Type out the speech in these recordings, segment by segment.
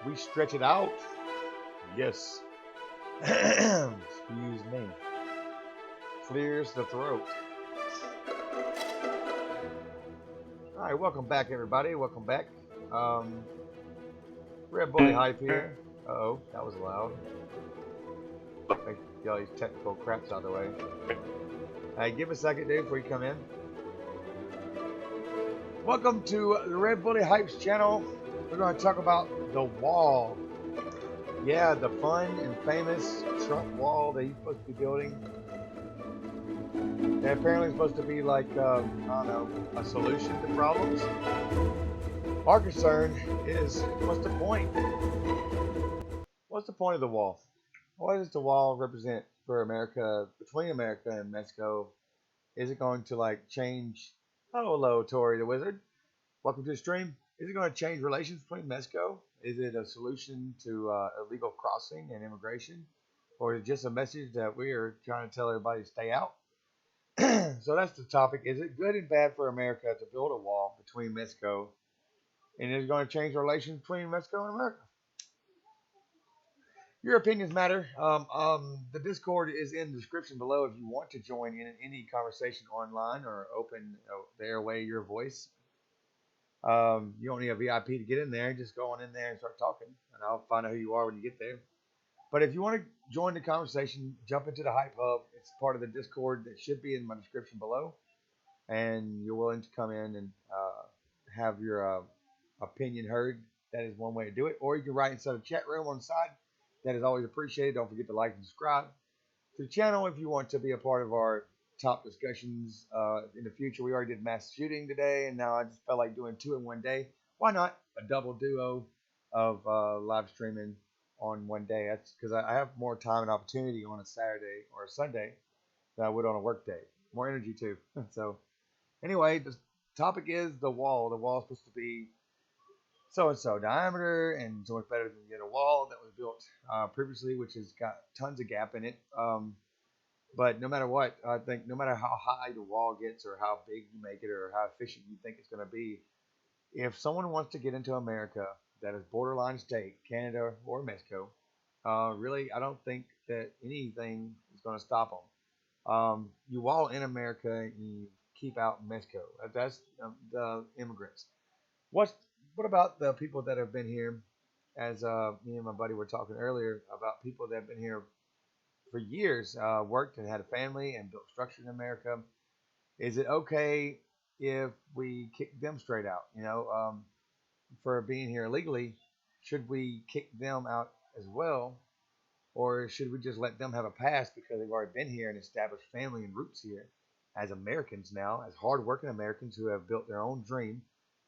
We stretch it out. Yes. Excuse me. Clears the throat. All right, welcome back, everybody. Welcome back. Um, Red Bully Hype here. Uh-oh, that was loud. Get all these technical craps out of the way. Hey, give a second, dude, before you come in. Welcome to the Red Bully Hypes channel. We're going to talk about the wall. Yeah, the fun and famous Trump wall that he's supposed to be building. And apparently it's supposed to be like, I don't know, a solution to problems. Our concern is, what's the point? What's the point of the wall? What does the wall represent for America, between America and Mexico? Is it going to like change? Oh, hello, Tori the Wizard. Welcome to the stream. Is it going to change relations between Mexico? Is it a solution to illegal crossing and immigration? Or is it just a message that we are trying to tell everybody to stay out? So that's the topic. Is it good and bad for America to build a wall between Mexico? And is it going to change relations between Mexico and America? Your opinions matter. The Discord is in the description below if you want to join in any conversation online or open the airway your voice. You don't need a VIP to get in there. Just go on in there and start talking, and I'll find out who you are when you get there. But if you want to join the conversation, jump into the Hype Hub. It's part of the Discord that should be in my description below, and you're willing to come in and have your opinion heard. That is one way to do it. Or you can write inside the chat room on the side. That is always appreciated. Don't forget to like and subscribe to the channel if you want to be a part of our top discussions in the future. We already did mass shooting today, and now I just felt like doing two in one day. Why not a double duo of live streaming on one day? That's because I have more time and opportunity on a Saturday or a Sunday than I would on a work day. More energy too. So anyway, the topic is the wall. The wall is supposed to be so-and-so diameter and so much better than the other wall that was built previously, which has got tons of gap in it. But no matter what, I think no matter how high the wall gets or how big you make it or how efficient you think it's going to be, if someone wants to get into America that is borderline state, Canada or Mexico, really, I don't think that anything is going to stop them. You wall in America and you keep out Mexico. That's the immigrants. What about the people that have been here? As me and my buddy were talking earlier about people that have been here for years, worked and had a family and built structure in America. Is it okay if we kick them straight out? For being here illegally, should we kick them out as well, or should we just let them have a pass because they've already been here and established family and roots here as Americans now, as hardworking Americans who have built their own dream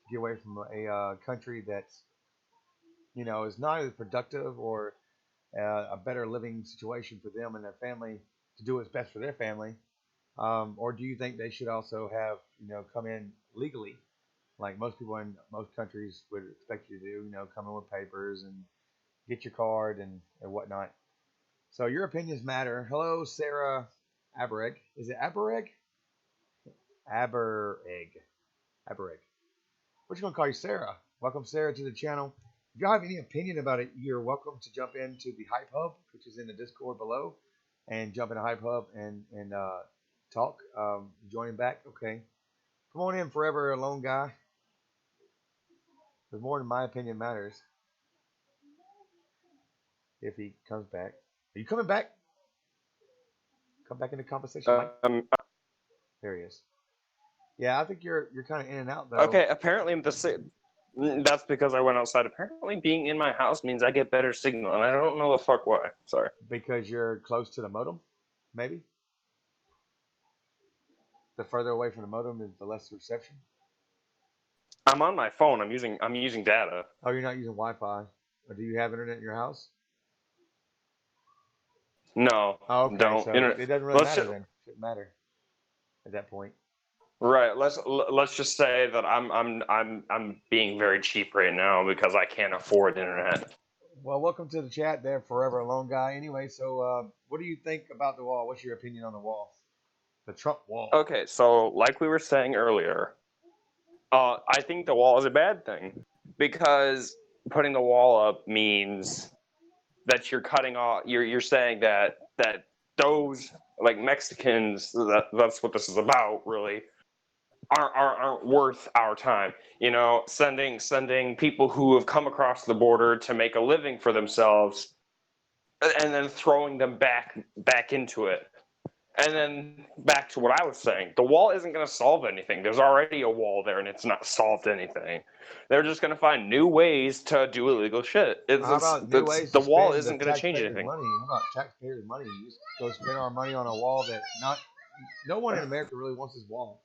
to get away from a country that's is not as productive or a better living situation for them and their family to do what's best for their family? Or do you think they should also have, come in legally, like most people in most countries would expect you to do, come in with papers and get your card and whatnot? So your opinions matter. Hello, Sarah Abereg. Is it Abereg? Abereg. Abereg. We're just going to call you Sarah. Welcome, Sarah, to the channel. If y'all have any opinion about it, you're welcome to jump into the Hype Hub, which is in the Discord below, and jump in the Hype Hub and talk. Joining back, okay. Come on in, Forever Alone Guy. Because more than my opinion matters. If he comes back. Are you coming back? Come back into conversation, Mike. There he is. Yeah, I think you're kind of in and out, though. Okay, apparently that's because I went outside. Apparently being in my house means I get better signal, and I don't know the fuck why. Sorry. Because you're close to the modem, maybe? The further away from the modem is the less reception? I'm on my phone. I'm using data. Oh, you're not using Wi-Fi? Or do you have internet in your house? No. Oh, okay. Don't. So it doesn't really matter then. It shouldn't matter at that point. Right. Let's just say that I'm being very cheap right now because I can't afford internet. Well, welcome to the chat there, Forever Alone Guy. Anyway, so what do you think about the wall? What's your opinion on the wall? The Trump wall. Okay, so like we were saying earlier, I think the wall is a bad thing because putting the wall up means that you're cutting off. You're saying that those like Mexicans, that's what this is about, really, aren't worth our time. You know, sending people who have come across the border to make a living for themselves, and then throwing them back into it. And then back to what I was saying, the wall isn't going to solve anything. There's already a wall there, and it's not solved anything. They're just going to find new ways to do illegal shit. How about new ways The to wall spend the isn't going to change taxpayers' anything. money? How about taxpayers' money? You just go spend our money on a wall that no one in America really wants this wall.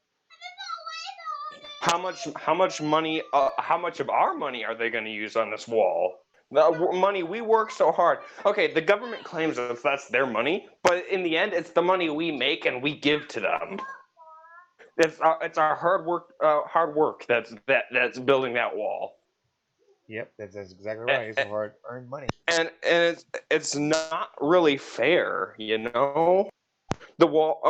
How much money? How much of our money are they going to use on this wall? The money we work so hard. Okay, the government claims that that's their money, but in the end, it's the money we make and we give to them. It's our hard work that's building that wall. Yep, that's exactly right. It's hard-earned money. And it's not really fair, you know. The wall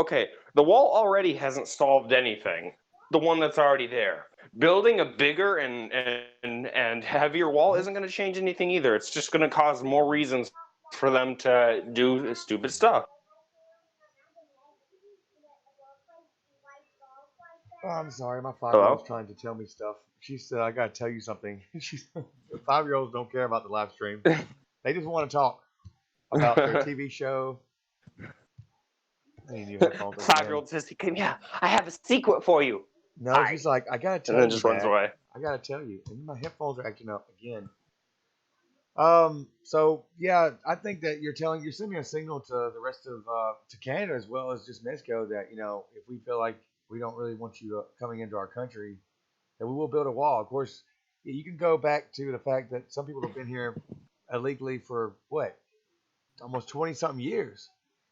already hasn't solved anything. The one that's already there. Building a bigger and heavier wall isn't going to change anything either. It's just going to cause more reasons for them to do stupid stuff. Oh, I'm sorry, my 5-year-old's trying to tell me stuff. She said, "I gotta tell you something." 5-year-olds don't care about the live stream. They just want to talk about their TV show. 5-year-old says, "Yeah, I have a secret for you." No, she's like, "I gotta tell you." And then just runs away. I gotta tell you. And my headphones are acting up again. So yeah, I think that you're sending a signal to the rest of to Canada as well as just Mexico that, you know, if we feel like we don't really want you coming into our country, that we will build a wall. Of course, you can go back to the fact that some people have been here illegally for what, almost 20 something years.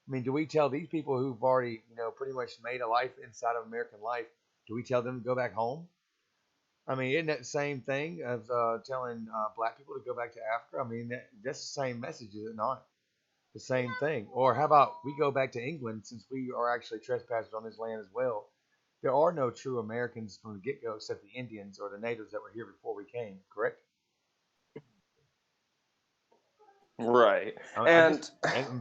I mean, do we tell these people who've already, you know, pretty much made a life inside of American life, do we tell them to go back home? I mean, isn't that the same thing as telling black people to go back to Africa? I mean, that's the same message, is it not? The same thing. Or how about we go back to England, since we are actually trespassers on this land as well? There are no true Americans from the get-go except the Indians or the natives that were here before we came, correct? Right. And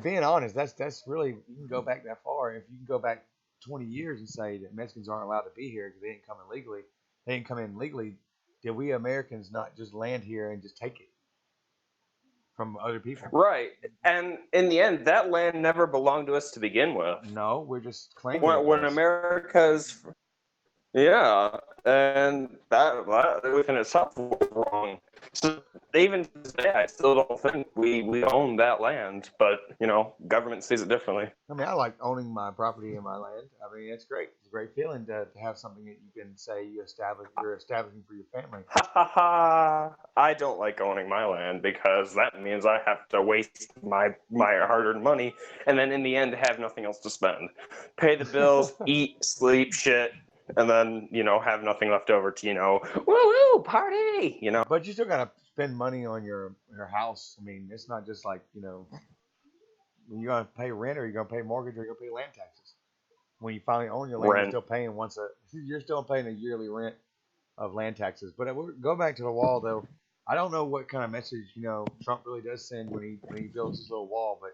being honest, that's really, you can go back that far. If you can go back 20 years and say that Mexicans aren't allowed to be here because they didn't come in legally, did we Americans not just land here and just take it from other people? Right. And in the end, that land never belonged to us to begin with. No, we're just claiming when America's... Yeah, and that within itself was wrong. So even today, I still don't think we own that land, but, you know, government sees it differently. I mean, I like owning my property and my land. I mean, it's great. It's a great feeling to have something that you can say you're establishing for your family. Ha ha ha! I don't like owning my land because that means I have to waste my hard-earned money, and then in the end have nothing else to spend. Pay the bills, eat, sleep, shit. And then, you know, have nothing left over to, you know, woo-woo, party, you know. But you still got to spend money on your house. I mean, it's not just like, you know, you're going to pay rent or you're going to pay mortgage or you're going to pay land taxes. When you finally own your land, you're still paying a yearly rent of land taxes. But go back to the wall, though. I don't know what kind of message, you know, Trump really does send when he builds his little wall, but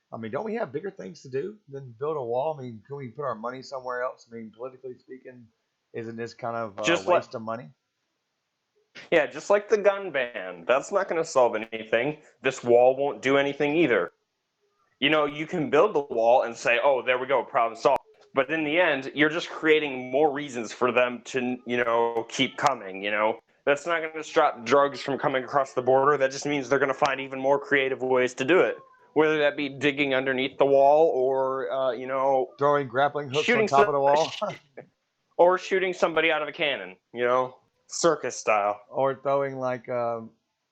I mean, don't we have bigger things to do than build a wall? I mean, can we put our money somewhere else? I mean, politically speaking, isn't this kind of a waste of money? Yeah, just like the gun ban. That's not going to solve anything. This wall won't do anything either. You know, you can build the wall and say, oh, there we go, problem solved. But in the end, you're just creating more reasons for them to, you know, keep coming, you know. That's not going to stop drugs from coming across the border. That just means they're going to find even more creative ways to do it. Whether that be digging underneath the wall or, you know... throwing grappling hooks on top of the wall. Or shooting somebody out of a cannon, you know? Circus style. Or throwing like a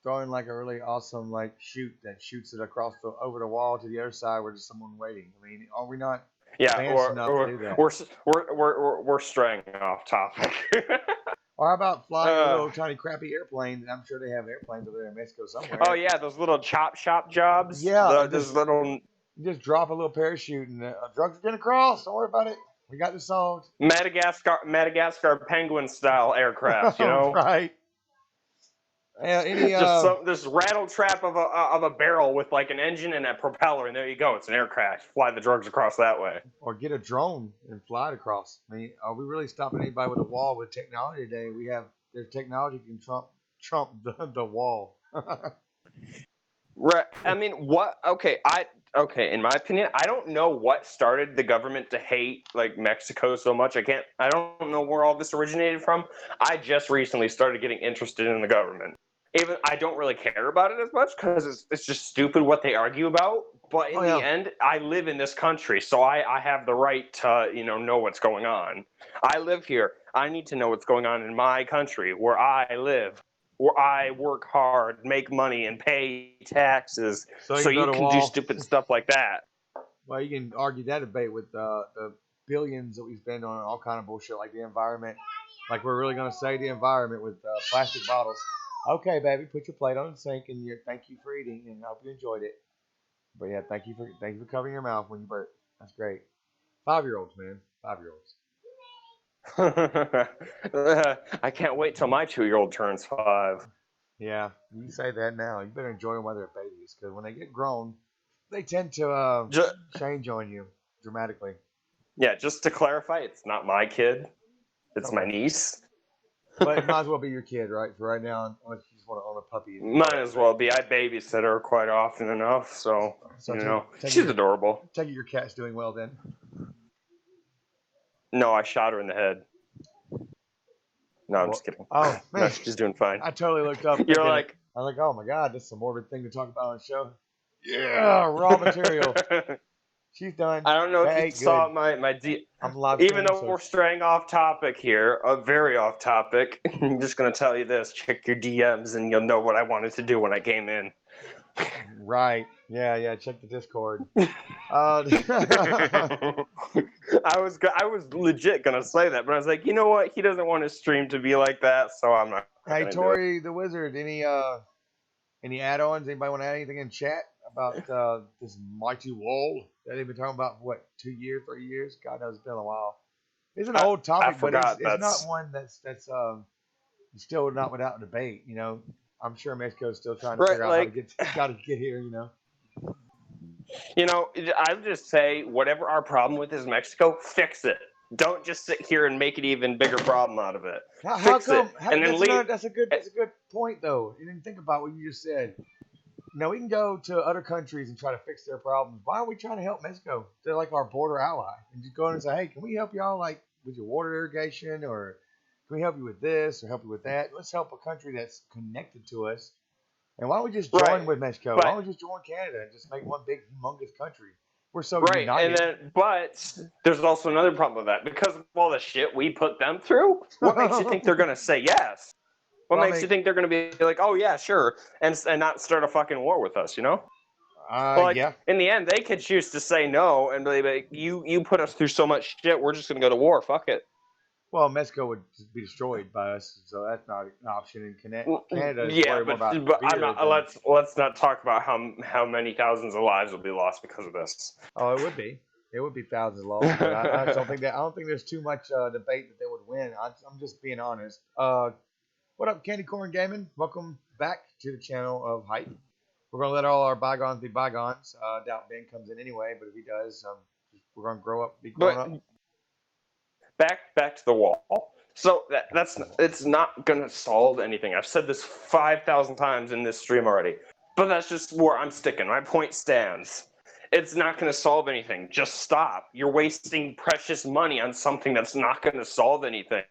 really awesome shoot that shoots it over the wall to the other side where there's someone waiting. I mean, are we not advanced enough to do that? We're straying off topic. Or how about flying a little tiny crappy airplane? I'm sure they have airplanes over there in Mexico somewhere. Oh yeah, those little chop shop jobs. Yeah, those little. You just drop a little parachute and drugs are gonna cross. Don't worry about it. We got this solved. Madagascar penguin style aircraft. You know. Right. Any Just this rattle trap of a barrel with like an engine and a propeller, and there you go. It's an aircraft. Fly the drugs across that way. or get a drone and fly it across. I mean, are we really stopping anybody with a wall with technology today? There's technology can trump the wall. Right. I mean, what? Okay. Okay. In my opinion, I don't know what started the government to hate like Mexico so much. I don't know where all this originated from. I just recently started getting interested in the government. Even I don't really care about it as much because it's just stupid what they argue about. But in Oh the yeah. end, I live in this country, so I have the right to know what's going on. I live here. I need to know what's going on in my country where I live, where I work hard, make money, and pay taxes, So you so can you build a can do wall. stupid stuff like that. Well, you can argue that debate with the billions that we spend on all kind of bullshit like the environment. Like we're really gonna save the environment with plastic bottles. Okay, baby, put your plate on the sink and thank you for eating and I hope you enjoyed it. But yeah, thank you for covering your mouth when you burp. That's great. 5-year-olds, man, 5-year-olds. I can't wait till my 2-year-old turns 5. Yeah, you say that now. You better enjoy them while they're babies, because when they get grown, they tend to Just, change on you dramatically. yeah, just to clarify, it's not my kid. It's my Okay, niece. but it might as well be your kid, right? For right now, unless you just want to own a puppy. Might as well be. I babysit her quite often enough, so So she's adorable. take it your cat's doing well then. No, I shot her in the head. No, I'm Well, just kidding. oh No, man, she's doing fine. I totally looked up. You're Thinking, like, I'm like, oh my god, this is a morbid thing to talk about on the show. Yeah, raw material. She's done. I don't know if Hey, you saw good. my I'm live even streaming, though so we're straying off topic here, very off topic. I'm just gonna tell you this: check your DMs, and you'll know what I wanted to do when I came in. right. Yeah. Check the Discord. I was legit gonna say that, but I was like, you know what? He doesn't want his stream to be like that, so I'm not Hey, gonna do it. Tori the Wizard. Any add-ons? Anybody want to add anything in chat about this mighty wall that they've been talking about for what 2 years, 3 years? God knows, it's been a while. It's an old I topic, but forgot it's not that's one that's still not without debate. I'm sure Mexico's still trying to right. figure out Like, how to get here. I would just say whatever our problem with is Mexico, fix it. Don't just sit here and make it even bigger problem out of it. How Fix come? it, and then leave. That's a good point though. You didn't think about what you just said. We can go to other countries and try to fix their problems. Why are we trying to help Mexico? They're like our border ally, and just go in and say, hey, can we help y'all like with your water irrigation, or can we help you with this or help you with that? Let's help a country that's connected to us. And why don't we just join Right, with Mexico? Why but don't we just join Canada and just make one big humongous country? We're so right, and united. then but there's also another problem with that because of all the shit we put them through. What makes you think they're gonna say yes? What Well, I makes you mean, think they're gonna be like, oh yeah, sure, and not start a fucking war with us? Like yeah. in the end, they could choose to say no and be like, you put us through so much shit, we're just gonna go to war. Fuck it. Well, Mexico would just be destroyed by us, so that's not an option. In Canada is Yeah, worried more about but I'm beer not. than. Let's not talk about how many thousands of lives will be lost because of this. Oh, it would be. It would be thousands lost, but I just don't think that. I don't think there's too much debate that they would win. I'm just being honest. What up, Candy Corn Gaming? Welcome back to the channel of Hype. We're gonna let all our bygones be bygones. Doubt Ben comes in anyway, but if he does, we're gonna grow up, be grown But up. back to the wall. So it's not gonna solve anything. I've said this 5,000 times in this stream already, but that's just where I'm sticking. My point stands. It's not going to solve anything. Just stop. You're wasting precious money on something that's not going to solve anything.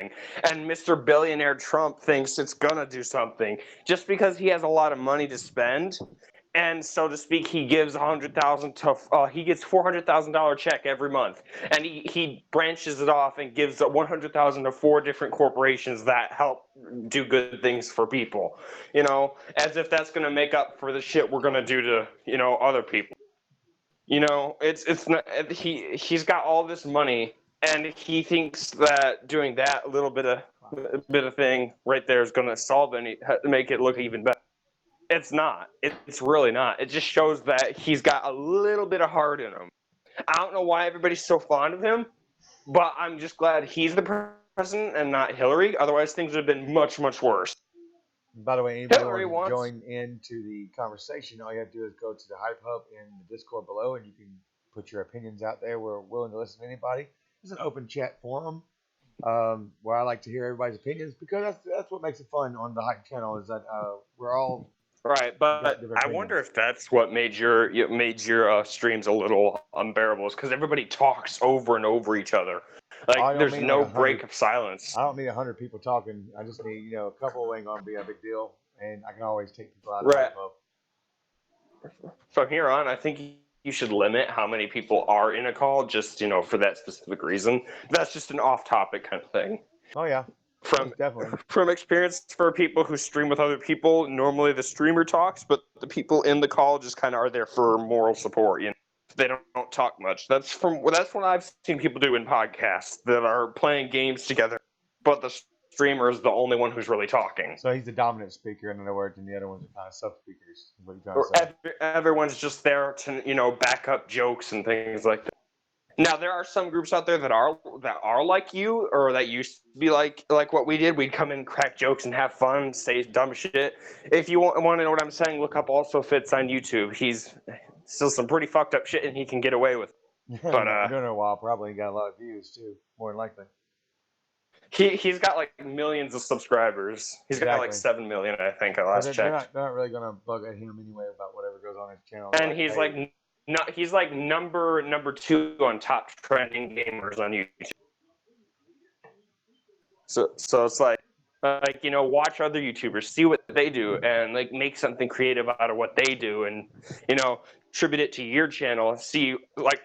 And Mr. Billionaire Trump thinks it's going to do something just because he has a lot of money to spend. And so to speak, he gives $100,000 to he gets $400,000 check every month, and he branches it off and gives $100,000 to 4 different corporations that help do good things for people. As if that's going to make up for the shit we're going to do to other people. It's not, he's got all this money, and he thinks that doing that little bit of thing right there is going to make it look even better. It's not. It's really not. It just shows that he's got a little bit of heart in him. I don't know why everybody's so fond of him, but I'm just glad he's the president and not Hillary. Otherwise, things would have been much, much worse. By the way, anybody Hillary wants to wants. join into the conversation, all you have to do is go to the Hype Hub in the Discord below, and you can put your opinions out there. We're willing to listen to anybody. It's an open chat forum where I like to hear everybody's opinions because that's what makes it fun on the Hype channel is that we're all Right, got but different I wonder opinions. if that's what made your streams a little unbearable, is because everybody talks over and over each other. I Like don't there's mean like no 100. break of silence. I don't need 100 people talking. I just need a couple ain't gonna be a big deal, and I can always take people out of the Right. Hype Hub. From here on, I think you should limit how many people are in a call, just for that specific reason. That's just an off-topic kind of thing. Oh yeah, From most definitely. from experience, for people who stream with other people, normally the streamer talks, but the people in the call just kind of are there for moral support. They don't talk much. That's what I've seen people do in podcasts that are playing games together, but the streamer is the only one who's really talking. So he's the dominant speaker, in other words, and the other ones are kind of sub speakers. Is what you're trying Or to say? everyone's just there to back up jokes and things like that. Now there are some groups out there that are like you, or that used to be like what we did. We'd come in, crack jokes, and have fun, say dumb shit. If you want to know what I'm saying, look up Also Fits on YouTube. He's still some pretty fucked up shit, and he can get away with. But Been doing it a while, probably got a lot of views too, more than likely. he's got like millions of subscribers. He's got like Exactly. 7 million, I think. I So last checked. they're not really gonna bug at him anyway about whatever goes on his channel. And Like, he's hey, he's like number 2 on top trending gamers on YouTube. So it's like watch other YouTubers, see what they do, and like make something creative out of what they do, and attribute it to your channel and see like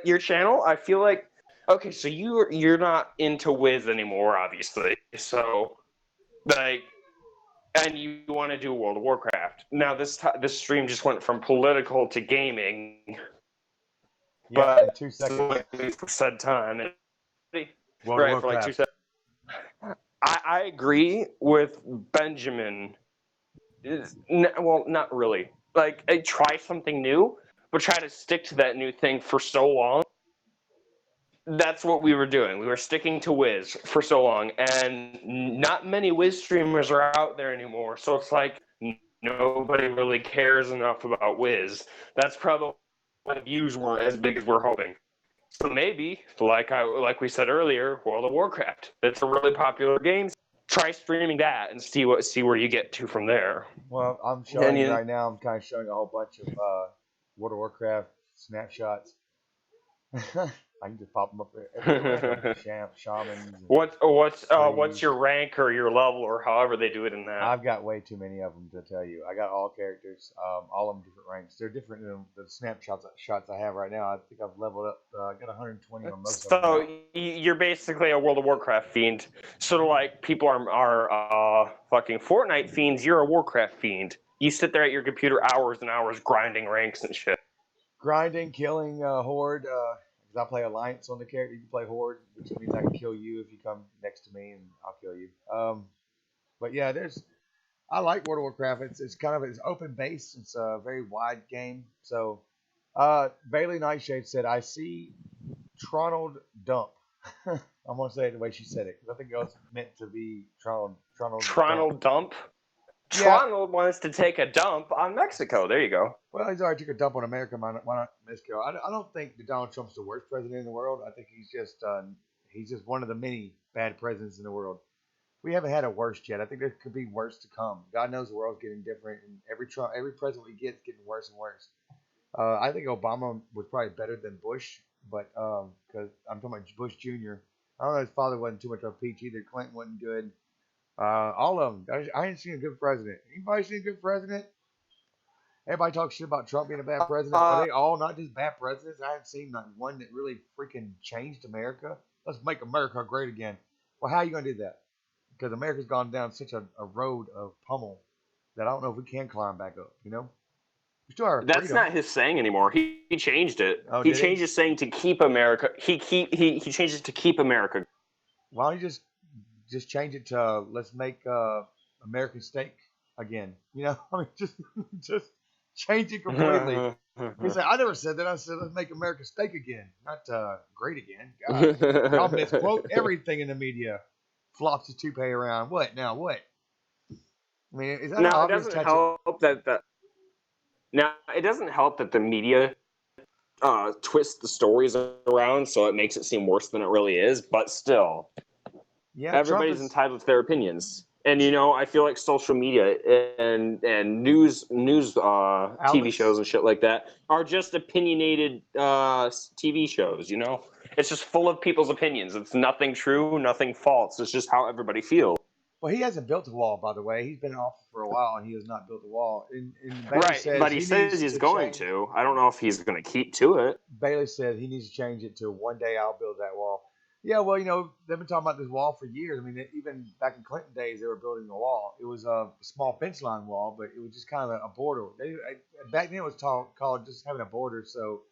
your channel. I feel like, okay, so you're not into Wiz anymore, obviously. So like, and you want to do World of Warcraft. Now this stream just went from political to gaming. yeah, But in 2 seconds. Said time. World Right, of for like Warcraft. 2 seconds. I agree with Benjamin. Well, not really. Like, try something new, but try to stick to that new thing for so long. That's what we were doing. We were sticking to Wiz for so long, and not many Wiz streamers are out there anymore. So it's like nobody really cares enough about Wiz. That's probably why the views weren't as big as we're hoping. So maybe, like we said earlier, World of Warcraft. It's a really popular game. Try streaming that and see where you get to from there. Well, I'm showing right now. I'm kind of showing a whole bunch of World of Warcraft snapshots. I can just pop them up there. Shamans. What's your rank or your level or however they do it in that? I've got way too many of them to tell you. I got all characters, all of them different ranks. They're different than the snapshots I have right now. I think I've leveled up. I got 120 on most of them. So you're basically a World of Warcraft fiend. Sort of like people are fucking Fortnite fiends. You're a Warcraft fiend. You sit there at your computer hours and hours grinding ranks and shit. Grinding, killing Horde. Because I play Alliance on the character. You can play Horde, which means I can kill you if you come next to me, and I'll kill you. But yeah, I like World of Warcraft. It's kind of open base. It's a very wide game. So Bailey Nightshade said, "I see Tronald Dump." I'm gonna say it the way she said it because I think it was meant to be Tronald Dump. Yeah. Tronald wants to take a dump on Mexico. There you go. Well, he's already took a dump on America. Why not Mexico? I don't think that Donald Trump's the worst president in the world. I think he's just one of the many bad presidents in the world. We haven't had a worst yet. I think there could be worse to come. God knows the world's getting different, and every president we get is getting worse and worse. I think Obama was probably better than Bush, but because I'm talking about Bush Jr. I don't know. His father wasn't too much of a peach either. Clinton wasn't good. All of them. I ain't seen a good president. Anybody seen a good president? Everybody talks shit about Trump being a bad president. Are they all not just bad presidents? I haven't seen not one that really freaking changed America. Let's make America great again. Well, how are you going to do that? Because America's gone down such a road of pummel that I don't know if we can climb back up, We still have That's freedom. not his saying anymore. He changed it. Oh, he changed his saying to keep America. He changed it to keep America. Why don't you just change it to let's make American steak again? I mean, just change it completely. He said, I never said that. I said, let's make America steak again, not great again. God, y'all misquote everything in the media. Flops his toupee around. What now? What? I mean, is that an Now, it obvious doesn't tattoo? help that the media twist the stories around so it makes it seem worse than it really is. But still, Yeah, Trump everybody's is. entitled to their opinions. And I feel like social media and news TV Outlets. shows and shit like that are just opinionated TV shows. It's just full of people's opinions. It's nothing true, nothing false. It's just how everybody feels. Well, he hasn't built a wall, by the way. He's been in office for a while, and he has not built a wall. And Bailey Right, says but he he says needs he's to going change. to. I don't know if he's going to keep to it. Bailey said he needs to change it to one day I'll build that wall. Yeah, well, they've been talking about this wall for years. I mean, even back in Clinton days, they were building a wall. It was a small fence line wall, but it was just kind of a border. Back then, it was called just having a border, so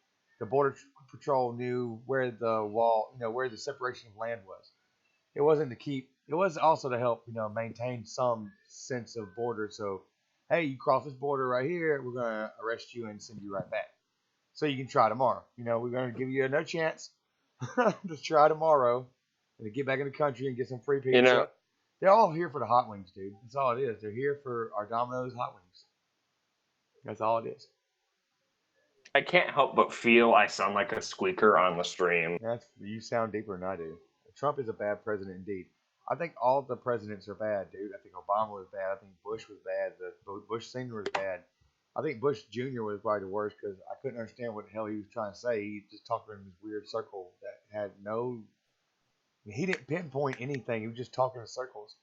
the border patrol knew where the wall, where the separation of land was. It wasn't to keep. It was also to help, maintain some sense of border. So, hey, you cross this border right here, we're gonna arrest you and send you right back. So you can try tomorrow. We're gonna give you another chance. Just try tomorrow and to get back in the country and get some free You know, pizza. They're all here for the hot wings, dude. That's all it is. They're here for our Domino's hot wings. That's all it is. I can't help but feel I sound like a squeaker on the stream. You sound deeper than I do. Trump is a bad president indeed. I think all the presidents are bad, dude. I think Obama was bad. I think Bush was bad. The Bush senior was bad. I think Bush Jr. was probably the worst because I couldn't understand what the hell he was trying to say. He just talked in this weird circle that had no. He didn't pinpoint anything. He was just talking in circles.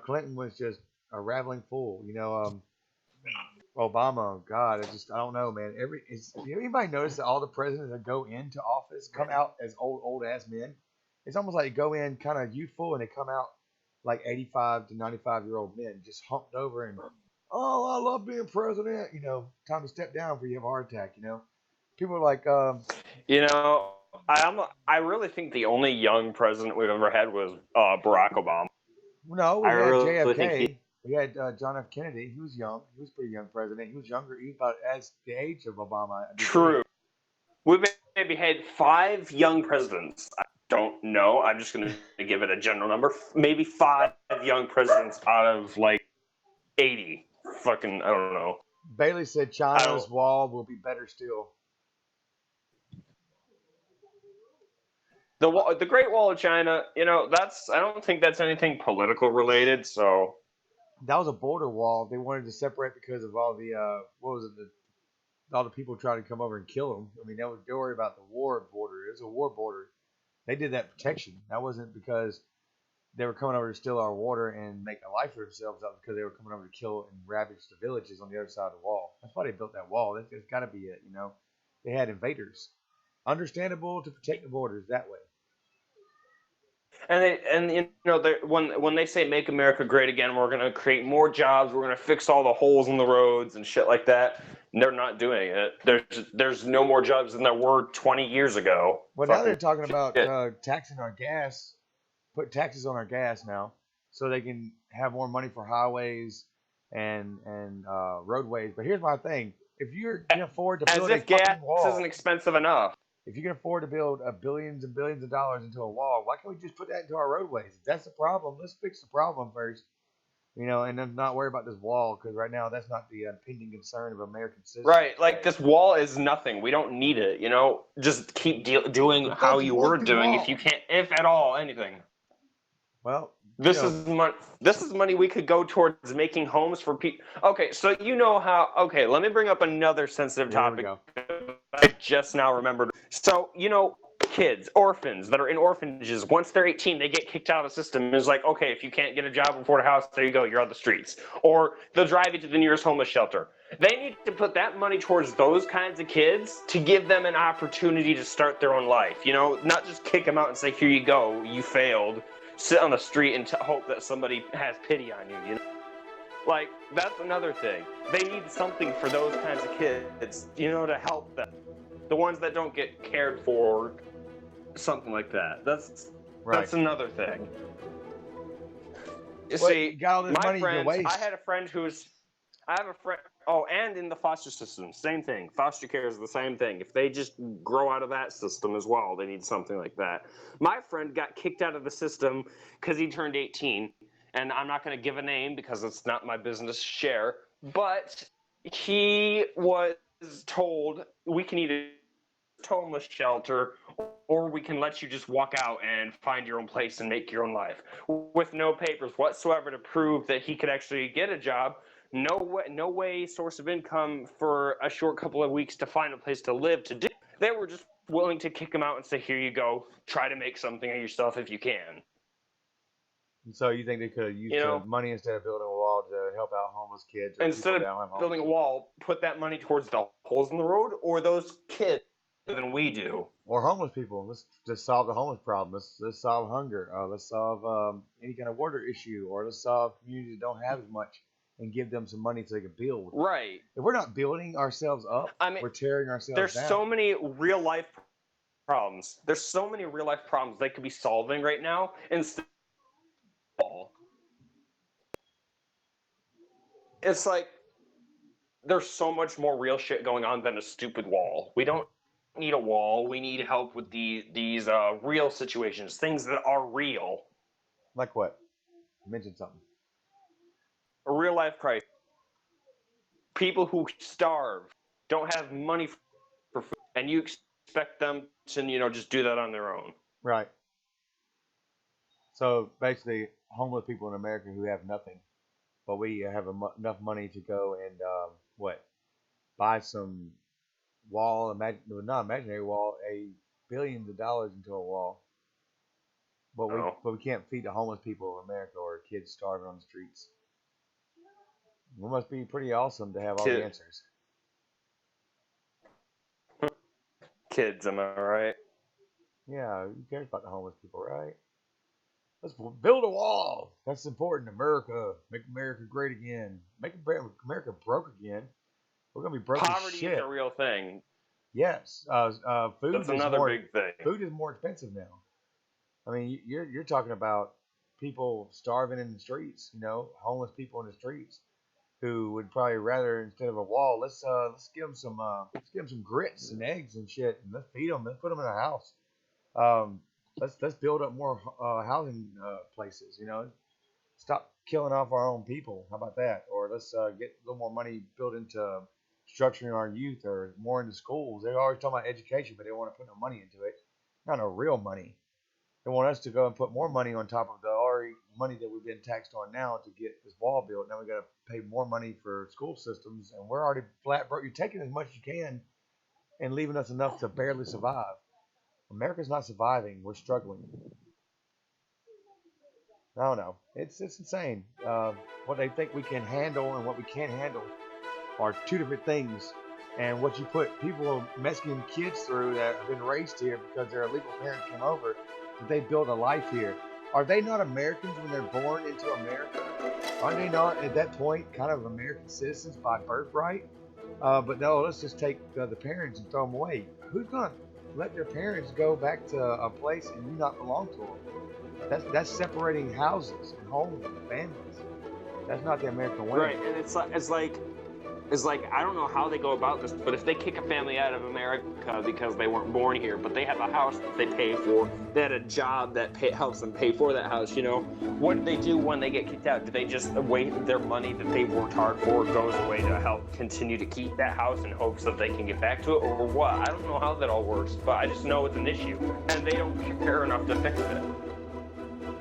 Clinton was just a rattling fool. Obama, God, I don't know, man. Anybody notice that all the presidents that go into office come out as old ass men? It's almost like they go in kind of youthful and they come out like 85 to 95-year-old men, just humped over and, oh, I love being president. Time to step down before you have a heart attack. People are like, You know, I really think the only young president we've ever had was Barack Obama. no, we I had really think JFK. We had John F. Kennedy. He was young. He was a pretty young president. He was younger, he about as the age of Obama, I do believe. true. We've maybe had 5 young presidents. I don't know. I'm just going to give it a general number. Maybe 5 young presidents out of like 80. Fucking, I don't know. Bailey said China's wall will be better still. The Great Wall of China, I don't think that's anything political related. So That was a border wall. They wanted to separate because of all the what was it? All the people trying to come over and kill them. I mean, they worried about the war border. It was a war border. They did that protection. That wasn't because they were coming over to steal our water and make a life for themselves out because they were coming over to kill and ravage the villages on the other side of the wall. That's why they built that wall. That's got to be it. They had invaders. Understandable to protect the borders that way. when they say make America great again, we're going to create more jobs, we're going to fix all the holes in the roads and shit like that. They're not doing it. There's no more jobs than there were 20 years ago. Well, now they're talking about taxing our gas, put taxes on our gas now, so they can have more money for highways and roadways. But here's my thing: if you can afford to build as if a gas fucking wall, isn't expensive enough. if you can afford to build billions and billions of dollars into a wall, why can't we just put that into our roadways? If that's the problem, let's fix the problem first. And then not worry about this wall because right now that's not the impending concern of American citizens. Right, like this wall is nothing. We don't need it. Just keep doing how you were doing. If you can't, if at all, anything. Well, this is money we could go towards making homes for people. Okay, so how. Okay, let me bring up another sensitive topic. I just now remembered. So kids, orphans that are in orphanages, once they're 18, they get kicked out of the system. It's like, okay, if you can't get a job and afford a house, there you go, you're on the streets. Or they'll drive you to the nearest homeless shelter. They need to put that money towards those kinds of kids to give them an opportunity to start their own life. Not just kick them out and say, here you go, you failed. Sit on the street and hope that somebody has pity on you. Like, that's another thing. They need something for those kinds of kids, to help them. The ones that don't get cared for, something like that. That's another thing. You see, my friends, I have a friend. Oh, and in the foster system, same thing. Foster care is the same thing. If they just grow out of that system as well, they need something like that. My friend got kicked out of the system because he turned 18, and I'm not going to give a name because it's not my business to share, but he was told, we can either homeless shelter or we can let you just walk out and find your own place and make your own life with no papers whatsoever to prove that he could actually get a job. No way source of income for a short couple of weeks to find a place to live to do. They were just willing to kick him out and say, here you go, try to make something of yourself if you can. And so you think they could have used the money instead of building a wall to help out homeless kids? Or instead of building a wall, put that money towards the holes in the road or those kids than we do. Or homeless people. Let's just solve the homeless problem. Let's solve hunger. Let's solve any kind of water issue. Or let's solve communities that don't have as much and give them some money so they can build. Right. If we're not building ourselves up, we're tearing ourselves down. There's so many real life problems. There's so many real life problems they could be solving right now instead of wall. It's like there's so much more real shit going on than a stupid wall. We don't need a wall. We need help with these real situations, things that are real. Like what? Mention something. A real life crisis. People who starve, don't have money for food, and you expect them to, just do that on their own. Right. So basically, homeless people in America who have nothing, but we have enough money to go and buy some wall, not imaginary wall, billions of dollars into a wall. But we can't feed the homeless people of America or kids starving on the streets. It must be pretty awesome to have all the answers. Kids, am I right? Yeah, who cares about the homeless people, right? Let's build a wall. That's important. America, make America great again. Make America broke again. We're gonna be broke as shit. Poverty is a real thing. Yes, food. That's another big thing. Food is more expensive now. I mean, you're talking about people starving in the streets. Homeless people in the streets who would probably rather, instead of a wall, let's give them some grits and eggs and shit, and let's feed them. Let's put them in a house. Let's build up more housing places. Stop killing off our own people. How about that? Or let's get a little more money built into structuring our youth or more into schools. They're always talking about education, but they don't want to put no money into it. Not no real money. They want us to go and put more money on top of the already money that we've been taxed on now to get this wall built. Now we got to pay more money for school systems, and we're already flat broke. You're taking as much as you can and leaving us enough to barely survive. America's not surviving. We're struggling. I don't know. It's insane. What they think we can handle and what we can't handle are two different things. And what you put people, Mexican kids through that have been raised here because their legal parents came over, that they build a life here. Are they not Americans when they're born into America? Are they not at that point kind of American citizens by birthright? But no, let's just take the parents and throw them away. Who's going to let their parents go back to a place and you not belong to them? That's separating houses and homes and families. That's not the American way. Right, and it's like I don't know how they go about this, but if they kick a family out of America because they weren't born here, but they have a house that they pay for, they had a job that helps them pay for that house, what do they do when they get kicked out? Do they just wait their money that they worked hard for goes away to help continue to keep that house in hopes that they can get back to it, or what? I don't know how that all works, but I just know it's an issue, and they don't care enough to fix it.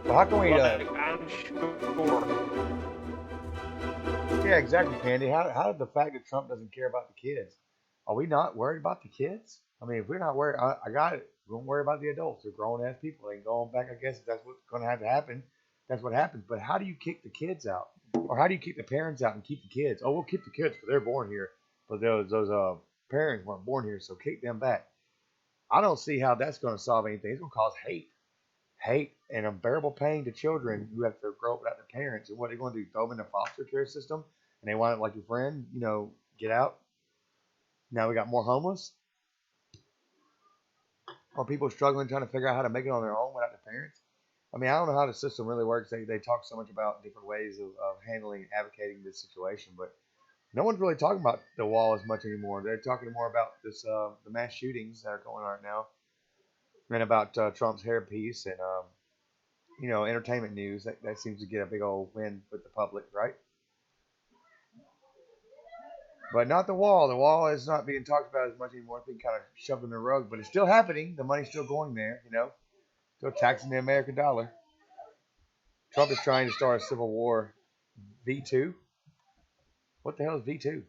Well, how can we? I'm sure. Yeah, exactly, Candy. How did the fact that Trump doesn't care about the kids? Are we not worried about the kids? I mean, if we're not worried, I got it. We don't worry about the adults. They're grown-ass people. They can go on back. I guess if that's what's going to have to happen, that's what happens. But how do you kick the kids out? Or how do you kick the parents out and keep the kids? Oh, we'll keep the kids because they're born here. But those parents weren't born here, so kick them back. I don't see how that's going to solve anything. It's going to cause hate and unbearable pain to children who have to grow up without their parents. And what are they going to do? Throw them in the foster care system? And they want it like your friend, get out. Now we got more homeless. Or people struggling trying to figure out how to make it on their own without their parents. I mean, I don't know how the system really works. They talk so much about different ways of handling and advocating this situation, but no one's really talking about the wall as much anymore. They're talking more about this the mass shootings that are going on right now, and about Trump's hairpiece and entertainment news. That seems to get a big old win with the public, right? But not the wall. The wall is not being talked about as much anymore. It's being kind of shoved in the rug, but it's still happening. The money's still going there, still taxing the American dollar. Trump is trying to start a civil war. V2? What the hell is V2?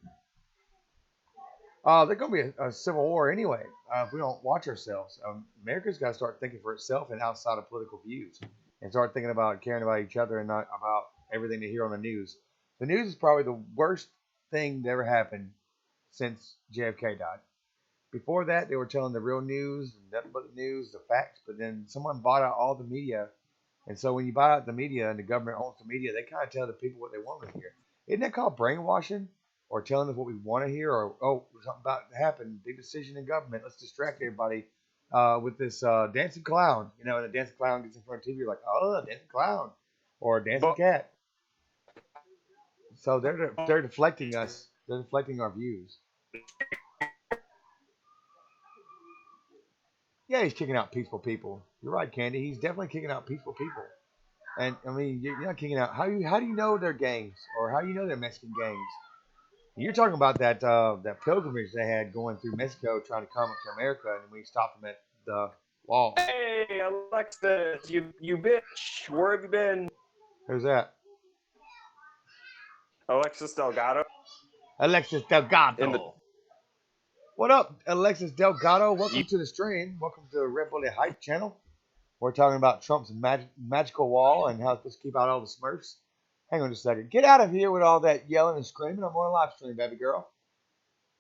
There's going to be a civil war anyway if we don't watch ourselves. America's got to start thinking for itself and outside of political views and start thinking about caring about each other and not about everything they hear on the news. The news is probably the worst thing that ever happened since JFK died. Before that, they were telling the real news, nothing but the news, the facts, but then someone bought out all the media. And so when you buy out the media and the government owns the media, they kind of tell the people what they want to hear. Isn't that called brainwashing? Or telling us what we want to hear? Or, something about to happen, big decision in government. Let's distract everybody with this dancing clown. And the dancing clown gets in front of TV, you're like, oh, dancing clown. Or dancing cat. So they're deflecting us. They're deflecting our views. Yeah, he's kicking out peaceful people. You're right, Candy. He's definitely kicking out peaceful people. And I mean, you're not kicking out. How do you know they're gangs, or how do you know they're Mexican gangs? You're talking about that pilgrimage they had going through Mexico, trying to come up to America, and we stopped them at the wall. Hey, Alexis, you bitch! Where have you been? Who's that? Alexis Delgado. Alexis Delgado. What up, Alexis Delgado? Welcome to the stream. Welcome to the Red Bullet Hype channel. We're talking about Trump's magical wall and how it's supposed to keep out all the Smurfs. Hang on just a second. Get out of here with all that yelling and screaming. I'm on a live stream, baby girl.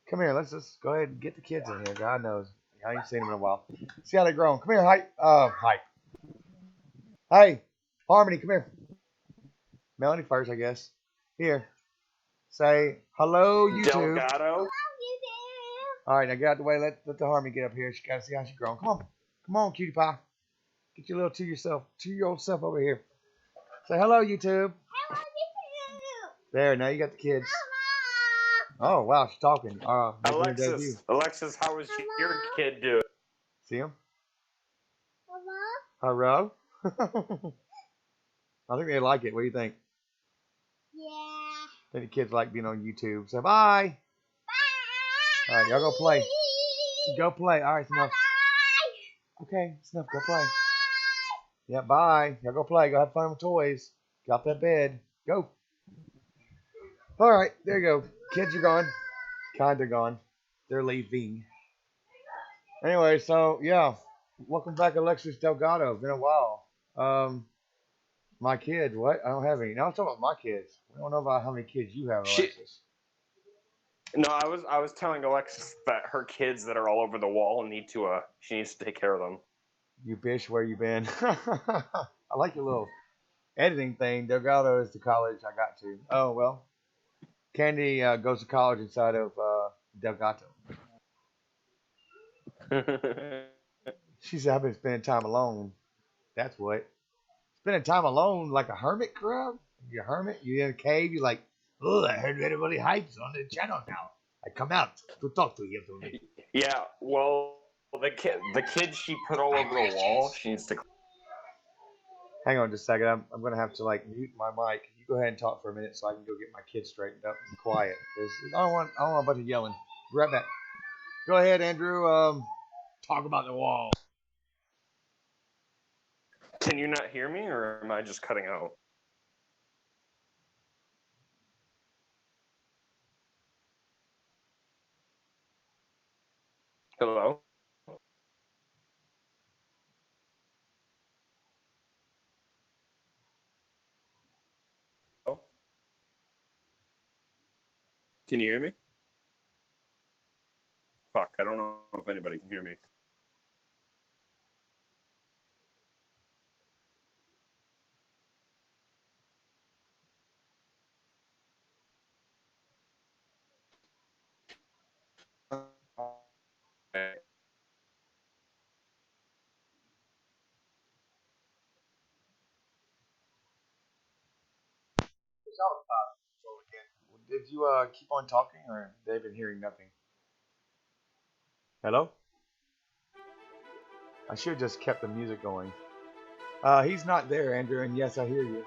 Come here. Let's just go ahead and get the kids in here. God knows. I ain't seen them in a while. See how they're growing. Come here, Hype. Hype. Hey, Harmony, come here. Melanie first, I guess. Here. Say hello, YouTube. Delgado. All right, now get out the way. Let the Harmony get up here. She got to see how she's growing. Come on, cutie pie. Get your little two-year-old self over here. Say hello, YouTube. There, now you got the kids. Oh, wow, she's talking. Alexis, how is your kid doing? See him? Hello? I think they like it. What do you think? Yeah. I think the kids like being on YouTube. So, bye. All right, y'all go play. Go play. All right, Snuff. Okay, Snuff, go play. Yeah, bye. Y'all go play. Go have fun with toys. Get off that bed. Go. All right, there you go. Kids are gone. Kind of gone. They're leaving. Anyway, so, yeah. Welcome back, Alexis Delgado. Been a while. My kids, what? I don't have any. Now I'm talking about my kids. We don't know about how many kids you have, Alexis. No, I was telling Alexis that her kids that are all over the wall she needs to take care of them. You bitch, where you been? I like your little editing thing. Delgado is the college I got to. Oh, well. Candy goes to college inside of Delgado. She said, I've been spending time alone. That's what. Spending time alone like a hermit crowd? You're a hermit? You're in a cave? You're like, oh, I heard everybody hypes on the channel now. I come out to talk to you. Yeah, well, the kid she put all over the wall, she needs to... Hang on just a second. I'm going to have to, mute my mic. You go ahead and talk for a minute so I can go get my kids straightened up and quiet. I don't want a bunch of yelling. Be right back. Go ahead, Andrew. Talk about the wall. Can you not hear me, or am I just cutting out? Hello? Can you hear me? Fuck, I don't know if anybody can hear me. Did you keep on talking, or they've been hearing nothing? Hello? I should have just kept the music going. He's not there, Andrew, and yes, I hear you.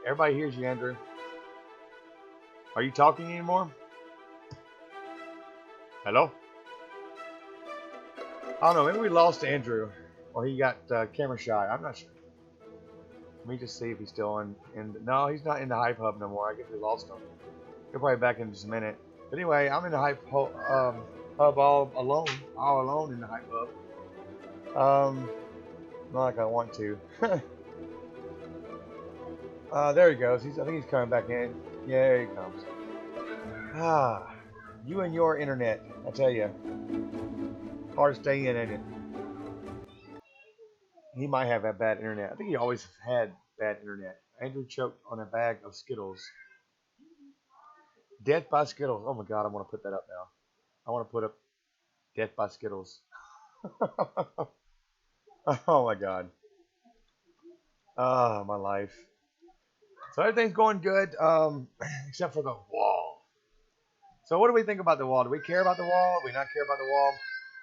Everybody hears you, Andrew. Are you talking anymore? Hello? I don't know. Maybe we lost Andrew, or he got camera shy. I'm not sure. Let me just see if he's still no, he's not in the Hype Hub no more. I guess we lost him. He'll probably be back in just a minute. But anyway, I'm in the Hub all alone in the Hype Hub. Not like I want to. There he goes. I think he's coming back in. Yeah, there he comes. Ah, you and your internet, I tell you. Hard to stay in, ain't it? He might have that bad internet. I think he always had bad internet. Andrew choked on a bag of Skittles. Death by Skittles. Oh my God, I want to put that up now. I want to put up Death by Skittles. Oh my God. Oh, my life. So everything's going good, except for the wall. So what do we think about the wall? Do we care about the wall? Do we not care about the wall?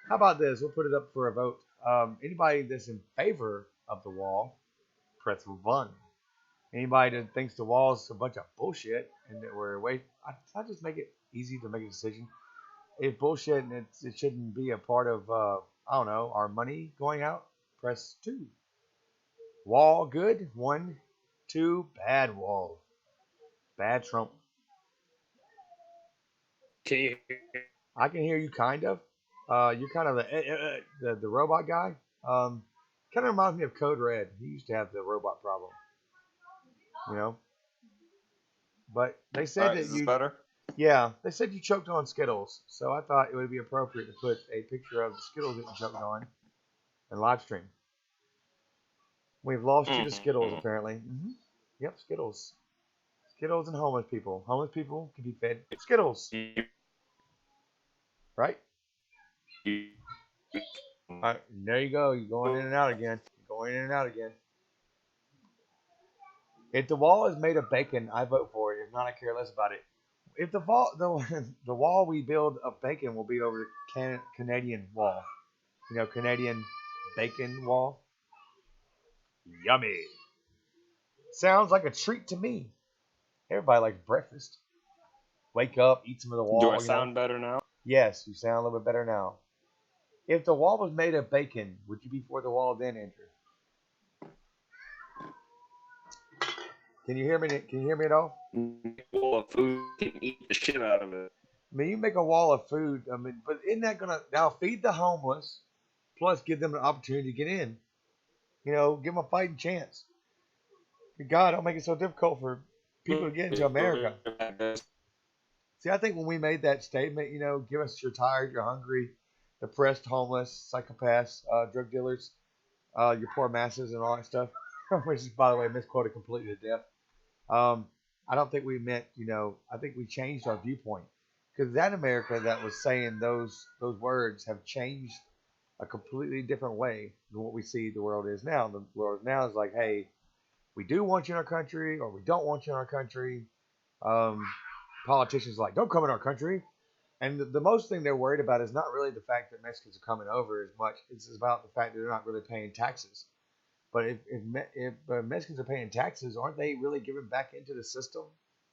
How about this? We'll put it up for a vote. Anybody that's in favor of the wall, press 1. Anybody that thinks the wall is a bunch of bullshit and that we're I just make it easy to make a decision. If bullshit and it shouldn't be a part of I don't know, our money going out, press 2. Wall good, 1, 2, bad wall, bad Trump. Can you? I can hear you kind of. You're kind of the robot guy. Kind of reminds me of Code Red. He used to have the robot problem, you know. But they said that Is this better? yeah, they said you choked on Skittles. So I thought it would be appropriate to put a picture of the Skittles that you choked on and live stream. We've lost you to Skittles apparently. Yep, Skittles. Skittles and homeless people. Homeless people can be fed Skittles, right? All right, there you go. You're going in and out again. If the wall is made of bacon, I vote for it. If not, I care less about it. If the wall we build of bacon will be over the Canadian wall, Canadian bacon wall. Yummy. Sounds like a treat to me. Everybody likes breakfast. Wake up, eat some of the wall. Do I sound better now? Yes, you sound a little bit better now. If the wall was made of bacon, would you be for the wall then, Andrew? Can you hear me? Can you hear me at all? Wall of food can eat the shit out of it. I mean, you make a wall of food. I mean, but isn't that gonna now feed the homeless, plus give them an opportunity to get in? Give them a fighting chance. Good God, don't make it so difficult for people to get into America. See, I think when we made that statement, give us you're tired, you're hungry, depressed, homeless, psychopaths, drug dealers, your poor masses, and all that stuff, which is, by the way, misquoted completely to death. I don't think we meant, I think we changed our viewpoint. Because that America that was saying those words have changed a completely different way than what we see the world is now. The world now is like, hey, we do want you in our country, or we don't want you in our country. Politicians are like, don't come in our country. And the most thing they're worried about is not really the fact that Mexicans are coming over as much. It's about the fact that they're not really paying taxes. But if Mexicans are paying taxes, aren't they really giving back into the system?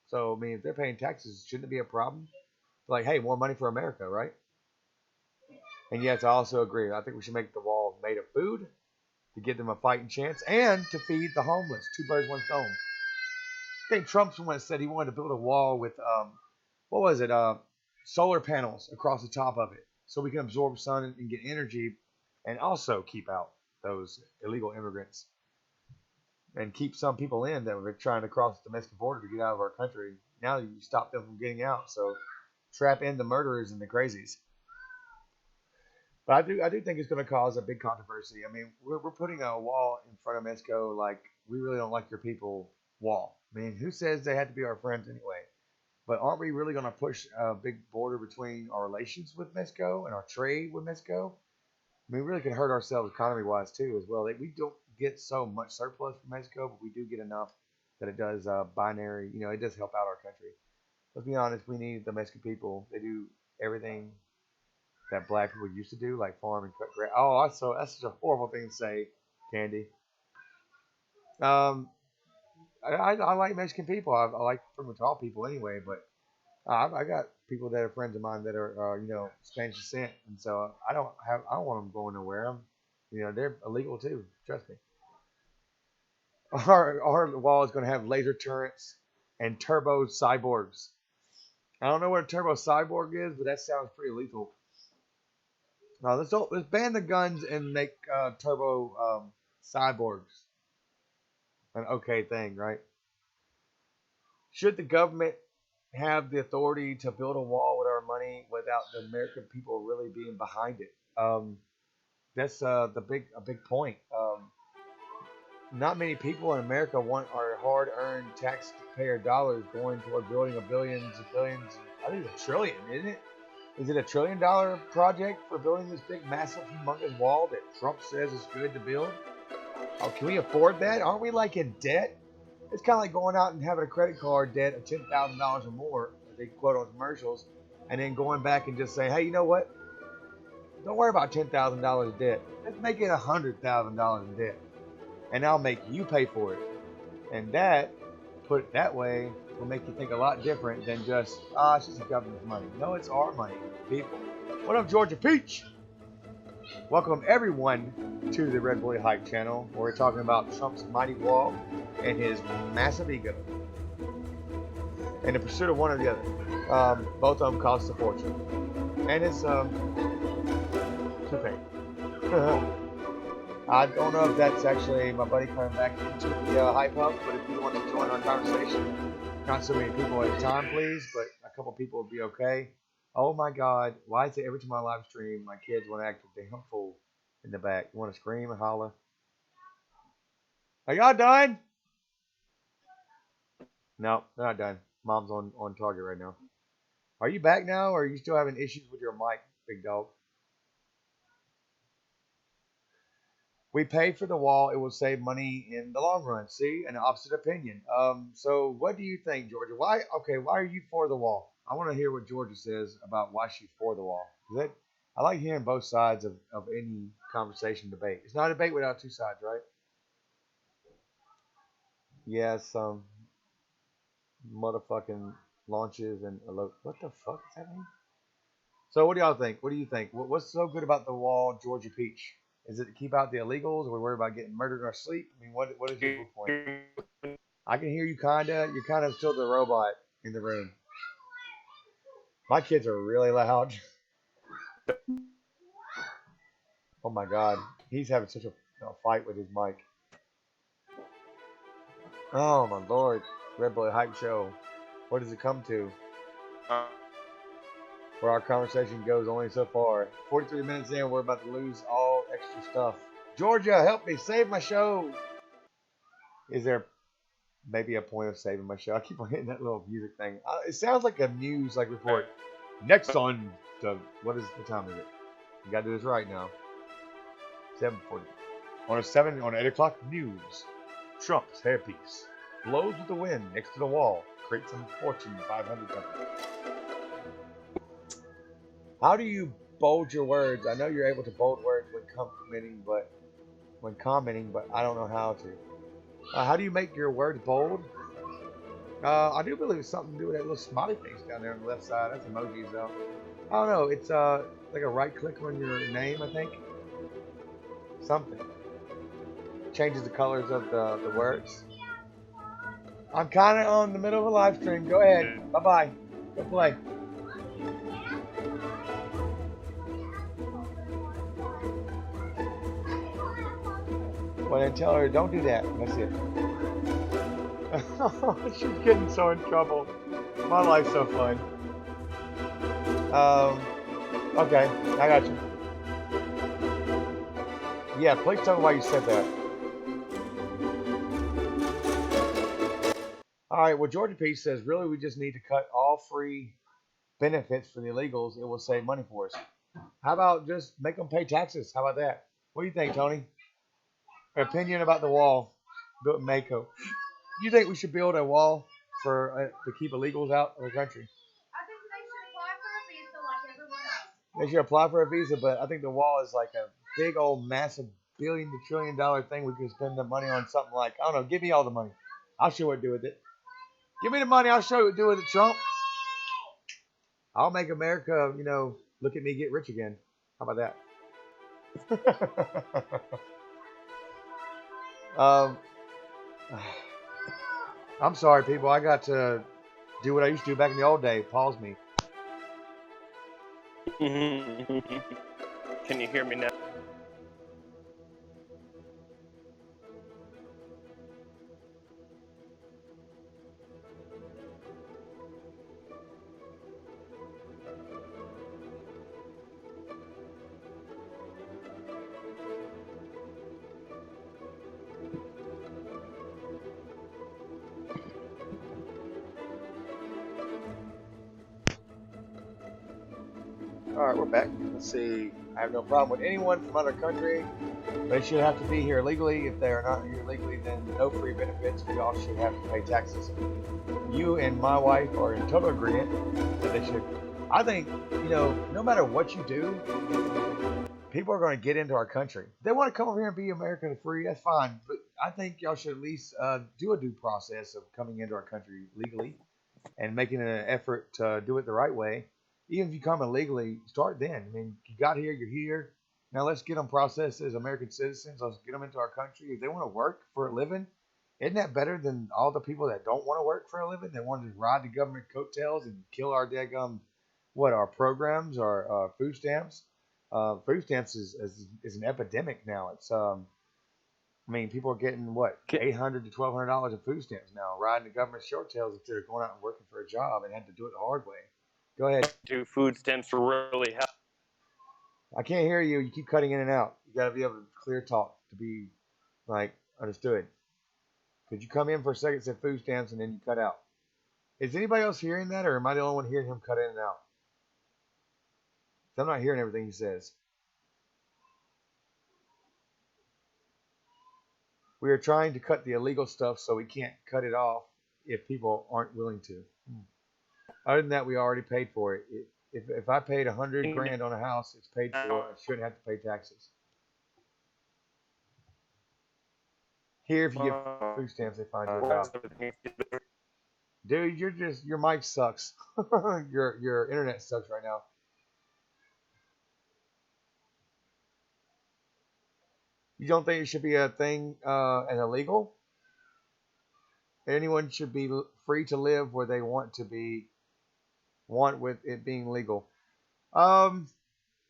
So, I mean, if they're paying taxes, shouldn't it be a problem? Like, hey, more money for America, right? And yes, I also agree. I think we should make the wall made of food to give them a fighting chance and to feed the homeless. 2 birds, 1 stone. I think Trump's one said he wanted to build a wall with, what was it? Solar panels across the top of it so we can absorb sun and get energy and also keep out those illegal immigrants and keep some people in that were trying to cross the Mexican border to get out of our country. Now you stop them from getting out, so trap in the murderers and the crazies. But I do think it's going to cause a big controversy. I mean, we're putting a wall in front of Mexico like we really don't like your people wall. I mean, who says they have to be our friends anyway? But aren't we really going to push a big border between our relations with Mexico and our trade with Mexico? I mean, we really can hurt ourselves economy-wise too as well. We don't get so much surplus from Mexico, but we do get enough that it does binary. It does help out our country. Let's be honest, we need the Mexican people. They do everything that black people used to do, like farm and cut grass. Oh, that's such a horrible thing to say, Candy. I like Mexican people. I like pretty much all people anyway, but I got people that are friends of mine that are Spanish descent, and so I don't want them going nowhere. They're illegal too. Trust me. Our wall is going to have laser turrets and turbo cyborgs. I don't know what a turbo cyborg is, but that sounds pretty lethal. Let's ban the guns and make turbo cyborgs an okay thing, right? Should the government have the authority to build a wall with our money without the American people really being behind it? That's a big point. Not many people in America want our hard-earned taxpayer dollars going toward building a billions and billions. I think it's a trillion, isn't it? Is it $1 trillion project for building this big, massive, humongous wall that Trump says is good to build? Oh, can we afford that? Aren't we like in debt? It's kind of like going out and having a credit card debt of $10,000 or more, as they quote on commercials, and then going back and just saying, hey, you know what? Don't worry about $10,000 of debt. Let's make it $100,000 in debt, and I'll make you pay for it. And that, put it that way, will make you think a lot different than just, it's just the government's money. No, it's our money, people. What up, Georgia Peach? Welcome everyone to the Red Boy Hype channel, where we're talking about Trump's mighty wall and his massive ego. In the pursuit of one or the other. Both of them cost a fortune. And it's toupee. I don't know if that's actually my buddy coming back into the Hype Hub, but if you want to join our conversation, not so many people at a time, please, but a couple people would be okay. Oh my God, why is it every time I live stream, my kids want to act a damn fool in the back? You want to scream and holler? Are y'all done? No, they're not done. Mom's on target right now. Are you back now, or are you still having issues with your mic, big dog? We pay for the wall. It will save money in the long run. See, an opposite opinion. So what do you think, Georgia? Why? Okay, why are you for the wall? I want to hear what Georgia says about why she's for the wall. I like hearing both sides of any conversation debate. It's not a debate without two sides, right? Yes, motherfucking launches and what the fuck is that mean? So what do y'all think? What do you think? What's so good about the wall, Georgia Peach? Is it to keep out the illegals? Or we're worried about getting murdered in our sleep? I mean, what is your viewpoint? I can hear you kinda. You're kind of still the robot in the room. My kids are really loud. Oh my god, he's having such a fight with his mic. Oh my lord, Red Boy Hype Show. What does it come to? Where our conversation goes only so far. 43 minutes in, we're about to lose all extra stuff. Georgia, help me save my show. Is there maybe a point of saving my show? I keep on hitting that little music thing. It sounds like a news report. Next on the what time is it? You gotta do this right now. 7:40. On 8 o'clock news. Trump's hairpiece blows with the wind next to the wall. Creates some Fortune 500 company. How do you bold your words? I know you're able to bold words when commenting, but I don't know how to. How do you make your words bold? I do believe it's something to do with that little smiley face down there on the left side. That's emojis though. I don't know. It's like a right click on your name, I think. Something. Changes the colors of the words. I'm kind of on the middle of a live stream. Go ahead. Bye-bye. Go play. Well, then tell her, don't do that. That's it. She's getting so in trouble. My life's so fun. Okay, I got you. Yeah, please tell me why you said that. All right, well, Georgia Peach says, really, we just need to cut all free benefits for the illegals. It will save money for us. How about just make them pay taxes? How about that? What do you think, Tony? Opinion about the wall built in Mako. Do you think we should build a wall to keep illegals out of the country? I think they should apply for a visa like everyone else. They should apply for a visa, but I think the wall is like a big old massive billion to $1 trillion thing, we could spend the money on something like, I don't know, give me all the money. I'll show you what to do with it. Give me the money, I'll show you what to do with it, Trump. I'll make America, look at me get rich again. How about that? I'm sorry, people. I got to do what I used to do back in the old day. Pause me. Can you hear me now? All right, we're back. Let's see. I have no problem with anyone from other country. They should have to be here legally. If they are not here legally, then no free benefits. We all should have to pay taxes. You and my wife are in total agreement that they should. I think, no matter what you do, people are going to get into our country. If they want to come over here and be American free, that's fine. But I think y'all should at least do a due process of coming into our country legally and making an effort to do it the right way. Even if you come illegally, start then. I mean, you got here, you're here. Now let's get them processed as American citizens. Let's get them into our country. If they want to work for a living, isn't that better than all the people that don't want to work for a living? They want to just ride the government coattails and kill our daggum, our programs, our food stamps. Food stamps is an epidemic now. People are getting what $800 to $1,200 in food stamps now, riding the government short tails instead of going out and working for a job and had to do it the hard way. Go ahead. Do food stamps really help? I can't hear you. You keep cutting in and out. You got to be able to clear talk to be understood. Could you come in for a second, say food stamps, and then you cut out? Is anybody else hearing that, or am I the only one hearing him cut in and out? I'm not hearing everything he says. We are trying to cut the illegal stuff, so we can't cut it off if people aren't willing to. Other than that, we already paid for it. If I paid $100,000 on a house, it's paid for. I shouldn't have to pay taxes. Here, if you get food stamps, they find you a job. Dude, your mic sucks. your internet sucks right now. You don't think it should be a thing and illegal? Anyone should be free to live where they want to be, with it being legal.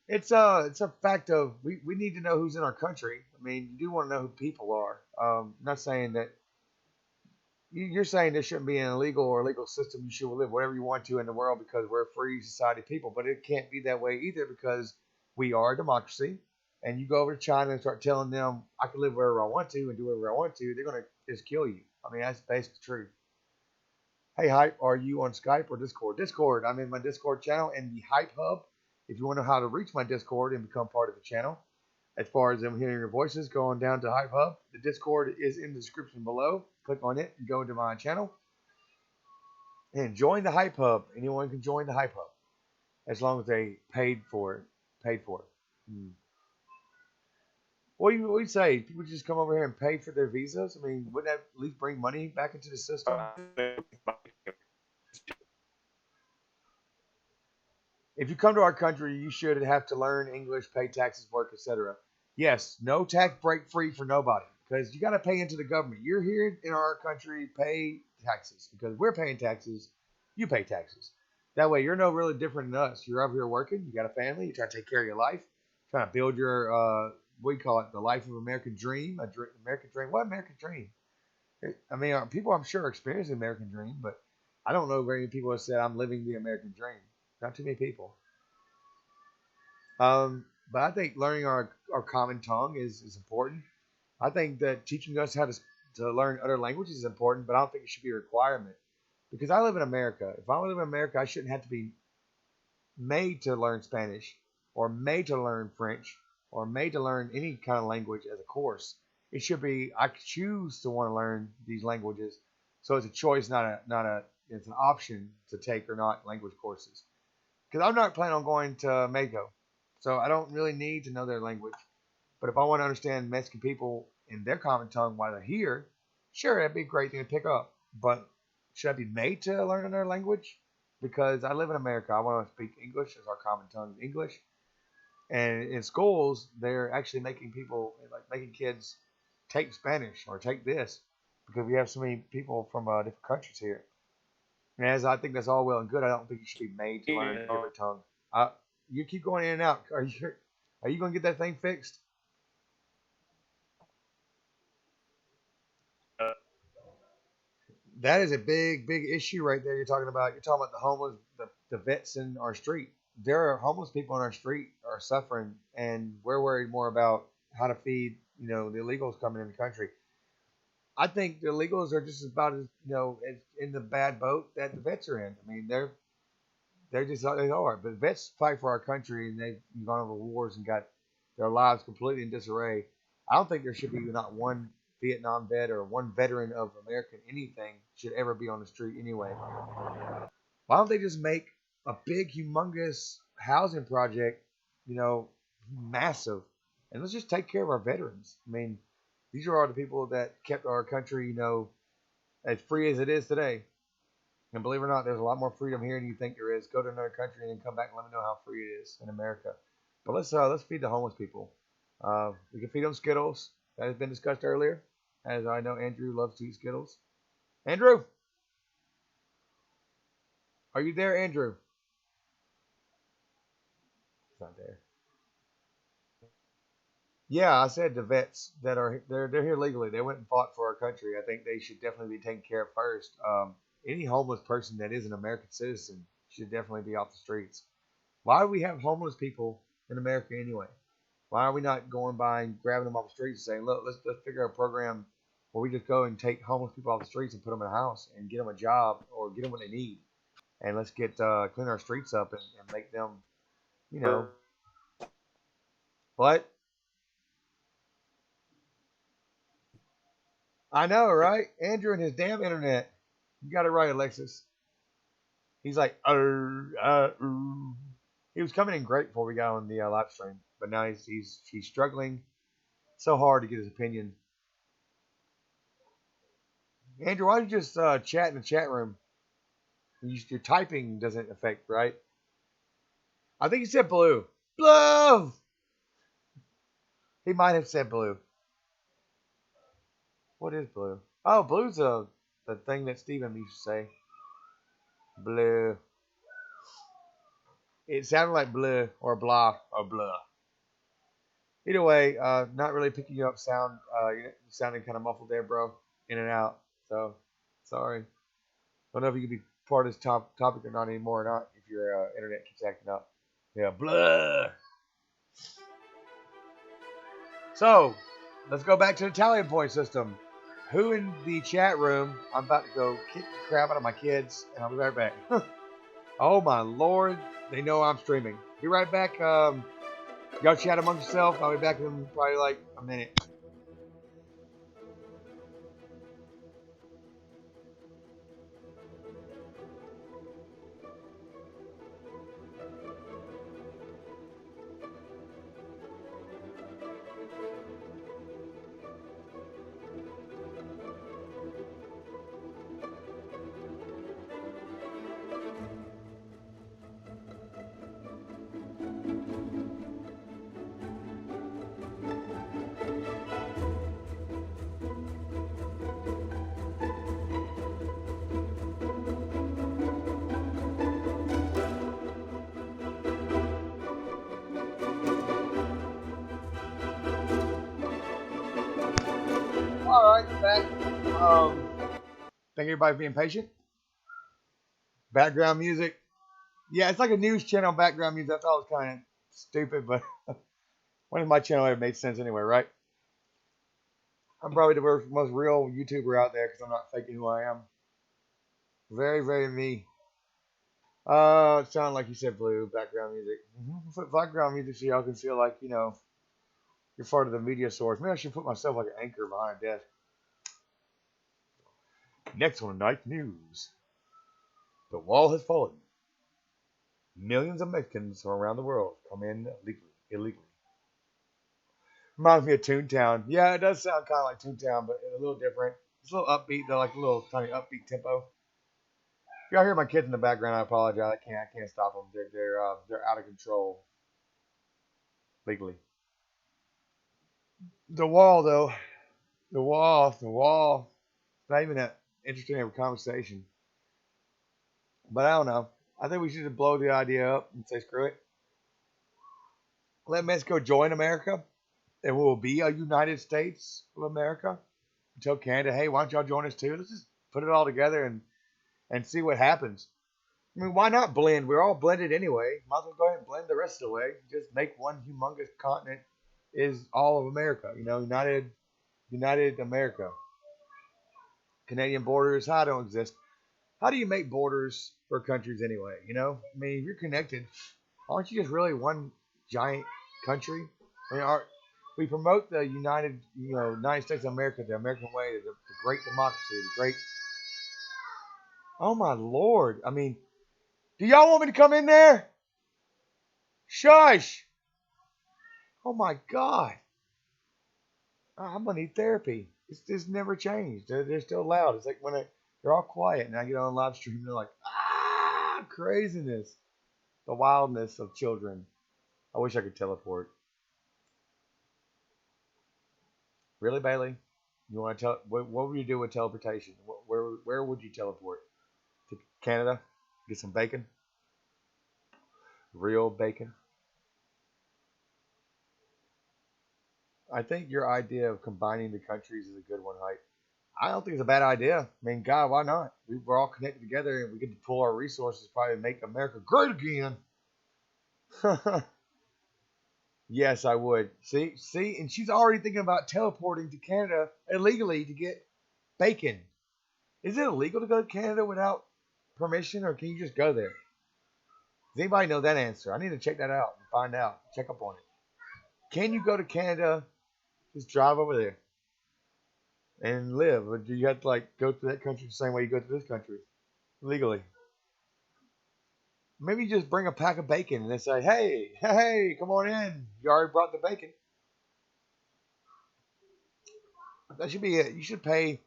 It's a fact of we need to know who's in our country. I mean, you do want to know who people are. Not saying that you're saying there shouldn't be an illegal or legal system. You should live whatever you want to in the world because we're a free society people. But it can't be that way either because we are a democracy. And you go over to China and start telling them I can live wherever I want to and do whatever I want to, they're gonna just kill you. I mean, that's basically true. Hey, Hype, are you on Skype or Discord? Discord. I'm in my Discord channel and the Hype Hub. If you want to know how to reach my Discord and become part of the channel, as far as them hearing your voices, going down to Hype Hub. The Discord is in the description below. Click on it and go into my channel. And join the Hype Hub. Anyone can join the Hype Hub as long as they paid for it. What do you say? People just come over here and pay for their visas? I mean, wouldn't that at least bring money back into the system? If you come to our country, you should have to learn English, pay taxes, work, etc. Yes, no tax break free for nobody because you got to pay into the government. You're here in our country, pay taxes because we're paying taxes. You pay taxes. That way, you're no really different than us. You're over here working. You got a family. You're trying to take care of your life. Trying to build your what do you call it? The life of American dream. American dream. What American dream? I mean, people I'm sure experience the American dream, but I don't know very many people that said I'm living the American dream. Not too many people. But I think learning our common tongue is important. I think that teaching us how to learn other languages is important, but I don't think it should be a requirement. Because I live in America. If I live in America, I shouldn't have to be made to learn Spanish or made to learn French or made to learn any kind of language as a course. It should be I choose to want to learn these languages, so it's a choice, it's an option to take or not language courses. Because I'm not planning on going to Mexico, so I don't really need to know their language. But if I want to understand Mexican people in their common tongue while they're here, sure, that'd be a great thing to pick up. But should I be made to learn another language? Because I live in America, I want to speak English as our common tongue, English. And in schools, they're actually making people, like making kids take Spanish or take this because we have so many people from different countries here. And as I think that's all well and good, I don't think you should be made to learn a different tongue. You keep going in and out. Are you going to get that thing fixed? That is a big, big issue right there. You're talking about the homeless, the vets in our street. There are homeless people in our street are suffering, and we're worried more about how to feed, the illegals coming in the country. I think the illegals are just about as, as in the bad boat that the vets are in. I mean, they're just they are. But vets fight for our country, and they've gone over wars and got their lives completely in disarray. I don't think there should be not one Vietnam vet or one veteran of American anything should ever be on the street anyway. Why don't they just make a big, humongous housing project, you know, massive, and let's just take care of our veterans? I mean, these are all the people that kept our country, as free as it is today. And believe it or not, there's a lot more freedom here than you think there is. Go to another country and then come back and let me know how free it is in America. But let's feed the homeless people. We can feed them Skittles. That has been discussed earlier, as I know Andrew loves to eat Skittles. Andrew, are you there, Andrew? He's not there. Yeah, I said the vets that are they're here legally. They went and fought for our country. I think they should definitely be taken care of first. Any homeless person that is an American citizen should definitely be off the streets. Why do we have homeless people in America anyway? Why are we not going by and grabbing them off the streets and saying, look, let's figure out a program where we just go and take homeless people off the streets and put them in a house and get them a job or get them what they need, and let's get clean our streets up and make them, you know, what? I know, right? Andrew and his damn internet. You got it right, Alexis. He's like, he was coming in great before we got on the live stream, but now he's struggling so hard to get his opinion. Andrew, why don't you just chat in the chat room? Your typing doesn't affect, right? I think he said blue. Blue! He might have said blue. What is blue? Oh, blue's the thing that Steven used to say. Blue. It sounded like blue or blah or blah. Either way, not really picking you up sound. You're sounding kind of muffled there, bro. In and out. So, sorry. Don't know if you can be part of this topic or not anymore or not if your internet keeps acting up. Yeah, blah. So, let's go back to the tallying point system. Who in the chat room? I'm about to go kick the crap out of my kids, and I'll be right back. Oh my lord, they know I'm streaming. Be right back. Y'all chat amongst yourself. I'll be back in probably like a minute. All right, back. Thank everybody for being patient. Background music. Yeah, it's like a news channel background music. I thought it was kind of stupid, but when did my channel ever made sense anyway, right? I'm probably the most real YouTuber out there because I'm not faking who I am. Very, very me. It sounded like you said blue background music. Put background music so y'all can feel like, you're part of the media source. Maybe I should put myself like an anchor behind a desk. Next on Night News. The wall has fallen. Millions of Mexicans from around the world come in illegally. Reminds me of Toontown. Yeah, it does sound kind of like Toontown, but a little different. It's a little upbeat though, like a little tiny upbeat tempo. If y'all hear my kids in the background, I apologize. I can't stop them. They're out of control legally. The wall though, the wall. It's not even that interesting of a conversation. But I don't know. I think we should just blow the idea up and say screw it. Let Mexico join America, and we'll be a United States of America. Tell Canada, hey, why don't y'all join us too? Let's just put it all together and see what happens. I mean, why not blend? We're all blended anyway. Might as well go ahead and blend the rest of the way. Just make one humongous continent is all of America. United America. Canadian borders, how don't exist. How do you make borders for countries anyway? I mean, if you're connected, aren't you just really one giant country? I mean, we promote the United States of America, the American way, the great democracy, the great. Oh my lord! I mean, do y'all want me to come in there? Shush! Oh my god! I'm gonna need therapy. It's never changed. They're still loud. It's like when they're all quiet and I get on live stream, they're like, craziness, the wildness of children. I wish I could teleport. Really, Bailey? You want to tell? What would you do with teleportation? Where would you teleport? To Canada? Get some bacon? Real bacon? I think your idea of combining the countries is a good one, Hype. I don't think it's a bad idea. I mean, God, why not? We're all connected together and we get to pull our resources, probably make America great again. Yes, I would. See, and she's already thinking about teleporting to Canada illegally to get bacon. Is it illegal to go to Canada without permission, or can you just go there? Does anybody know that answer? I need to check that out and find out. Check up on it. Can you go to Canada, just drive over there and live, or do you have to like go to that country the same way you go to this country legally? Maybe just bring a pack of bacon and then say, hey, come on in. You already brought the bacon. That should be it. You should pay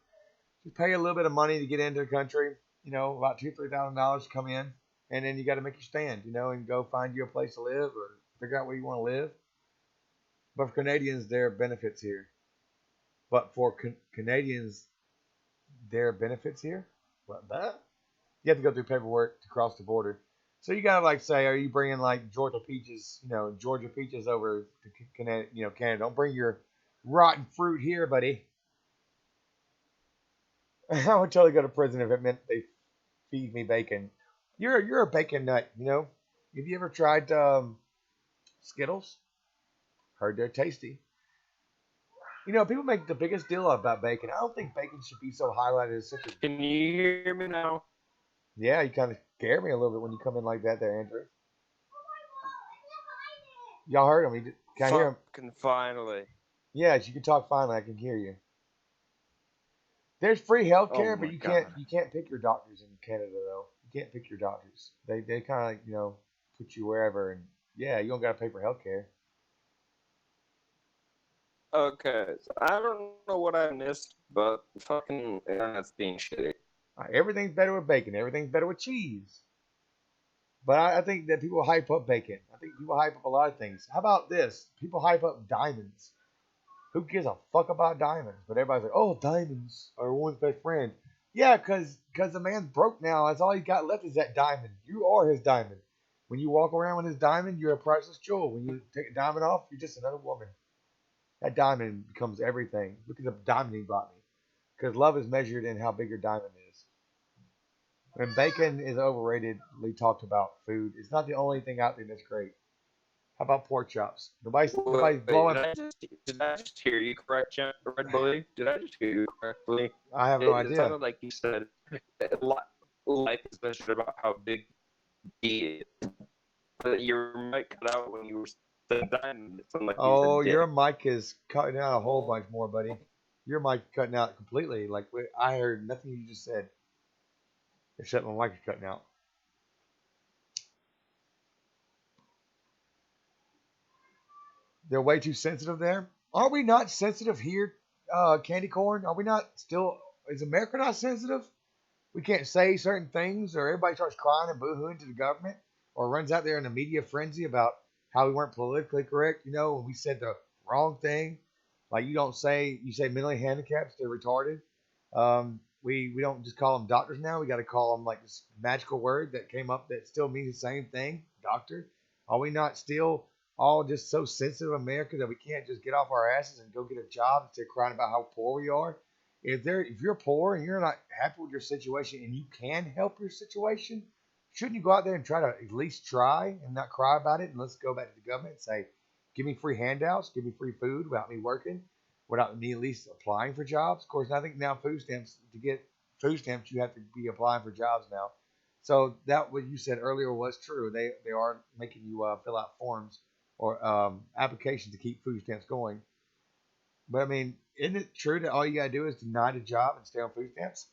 a little bit of money to get into the country. About $2,000-3,000 to come in, and then you got to make your stand. And go find you a place to live or figure out where you want to live. But for Canadians, there are benefits here. But for Canadians, there are benefits here. What that? You have to go through paperwork to cross the border. So you gotta say, are you bringing like Georgia peaches over to Canada? Don't bring your rotten fruit here, buddy. I would totally go to prison if it meant they feed me bacon. You're a bacon nut, Have you ever tried Skittles? Heard they're tasty. People make the biggest deal about bacon. I don't think bacon should be so highlighted as such a. Can you hear me now? Yeah, you kind of scare me a little bit when you come in like that there, Andrew. Y'all heard him. Can I hear him? Fucking finally. Yes, you can talk finally. I can hear you. There's free health care, but you can't pick your doctors in Canada though. You can't pick your doctors. They kind of put you wherever, and yeah, you don't got to pay for health care. Okay, so I don't know what I missed, but fucking internet's being shitty. Everything's better with bacon. Everything's better with cheese. But I think that people hype up bacon. I think people hype up a lot of things. How about this? People hype up diamonds. Who gives a fuck about diamonds? But everybody's like, oh, diamonds are one's best friend. Yeah, because the man's broke now. That's all he got left is that diamond. You are his diamond. When you walk around with his diamond, you're a priceless jewel. When you take a diamond off, you're just another woman. That diamond becomes everything. Look at the diamond he bought me. Because love is measured in how big your diamond is. And bacon is overratedly talked about food. It's not the only thing out there that's great. How about pork chops? Nobody's blowing. Did I just hear you correct, Red Bully? Did I just hear you correctly? I have no idea. It sounded like you said life is measured about how big he is. But your mic cut out when you were saying diamond. It sounded like you said your mic is cutting out a whole bunch more, buddy. Your mic cutting out completely. Like I heard nothing you just said. Except my mic is cutting out. They're way too sensitive there. Are we not sensitive here, candy corn? Are we not still? Is America not sensitive? We can't say certain things, or everybody starts crying and boohooing to the government, or runs out there in a media frenzy about how we weren't politically correct. When we said the wrong thing, like you say mentally handicapped, they're retarded. We don't just call them doctors now. We got to call them like this magical word that came up that still means the same thing, doctor. Are we not still all just so sensitive in America that we can't just get off our asses and go get a job instead of crying about how poor we are? If you're poor and you're not happy with your situation and you can help your situation, shouldn't you go out there and try to at least try and not cry about it? And let's go back to the government and say, give me free handouts, give me free food without me working, without me at least applying for jobs. Of course, I think now food stamps, to get food stamps, you have to be applying for jobs now. So that what you said earlier was true. They are making you fill out forms or applications to keep food stamps going. But I mean, isn't it true that all you gotta do is deny the job and stay on food stamps?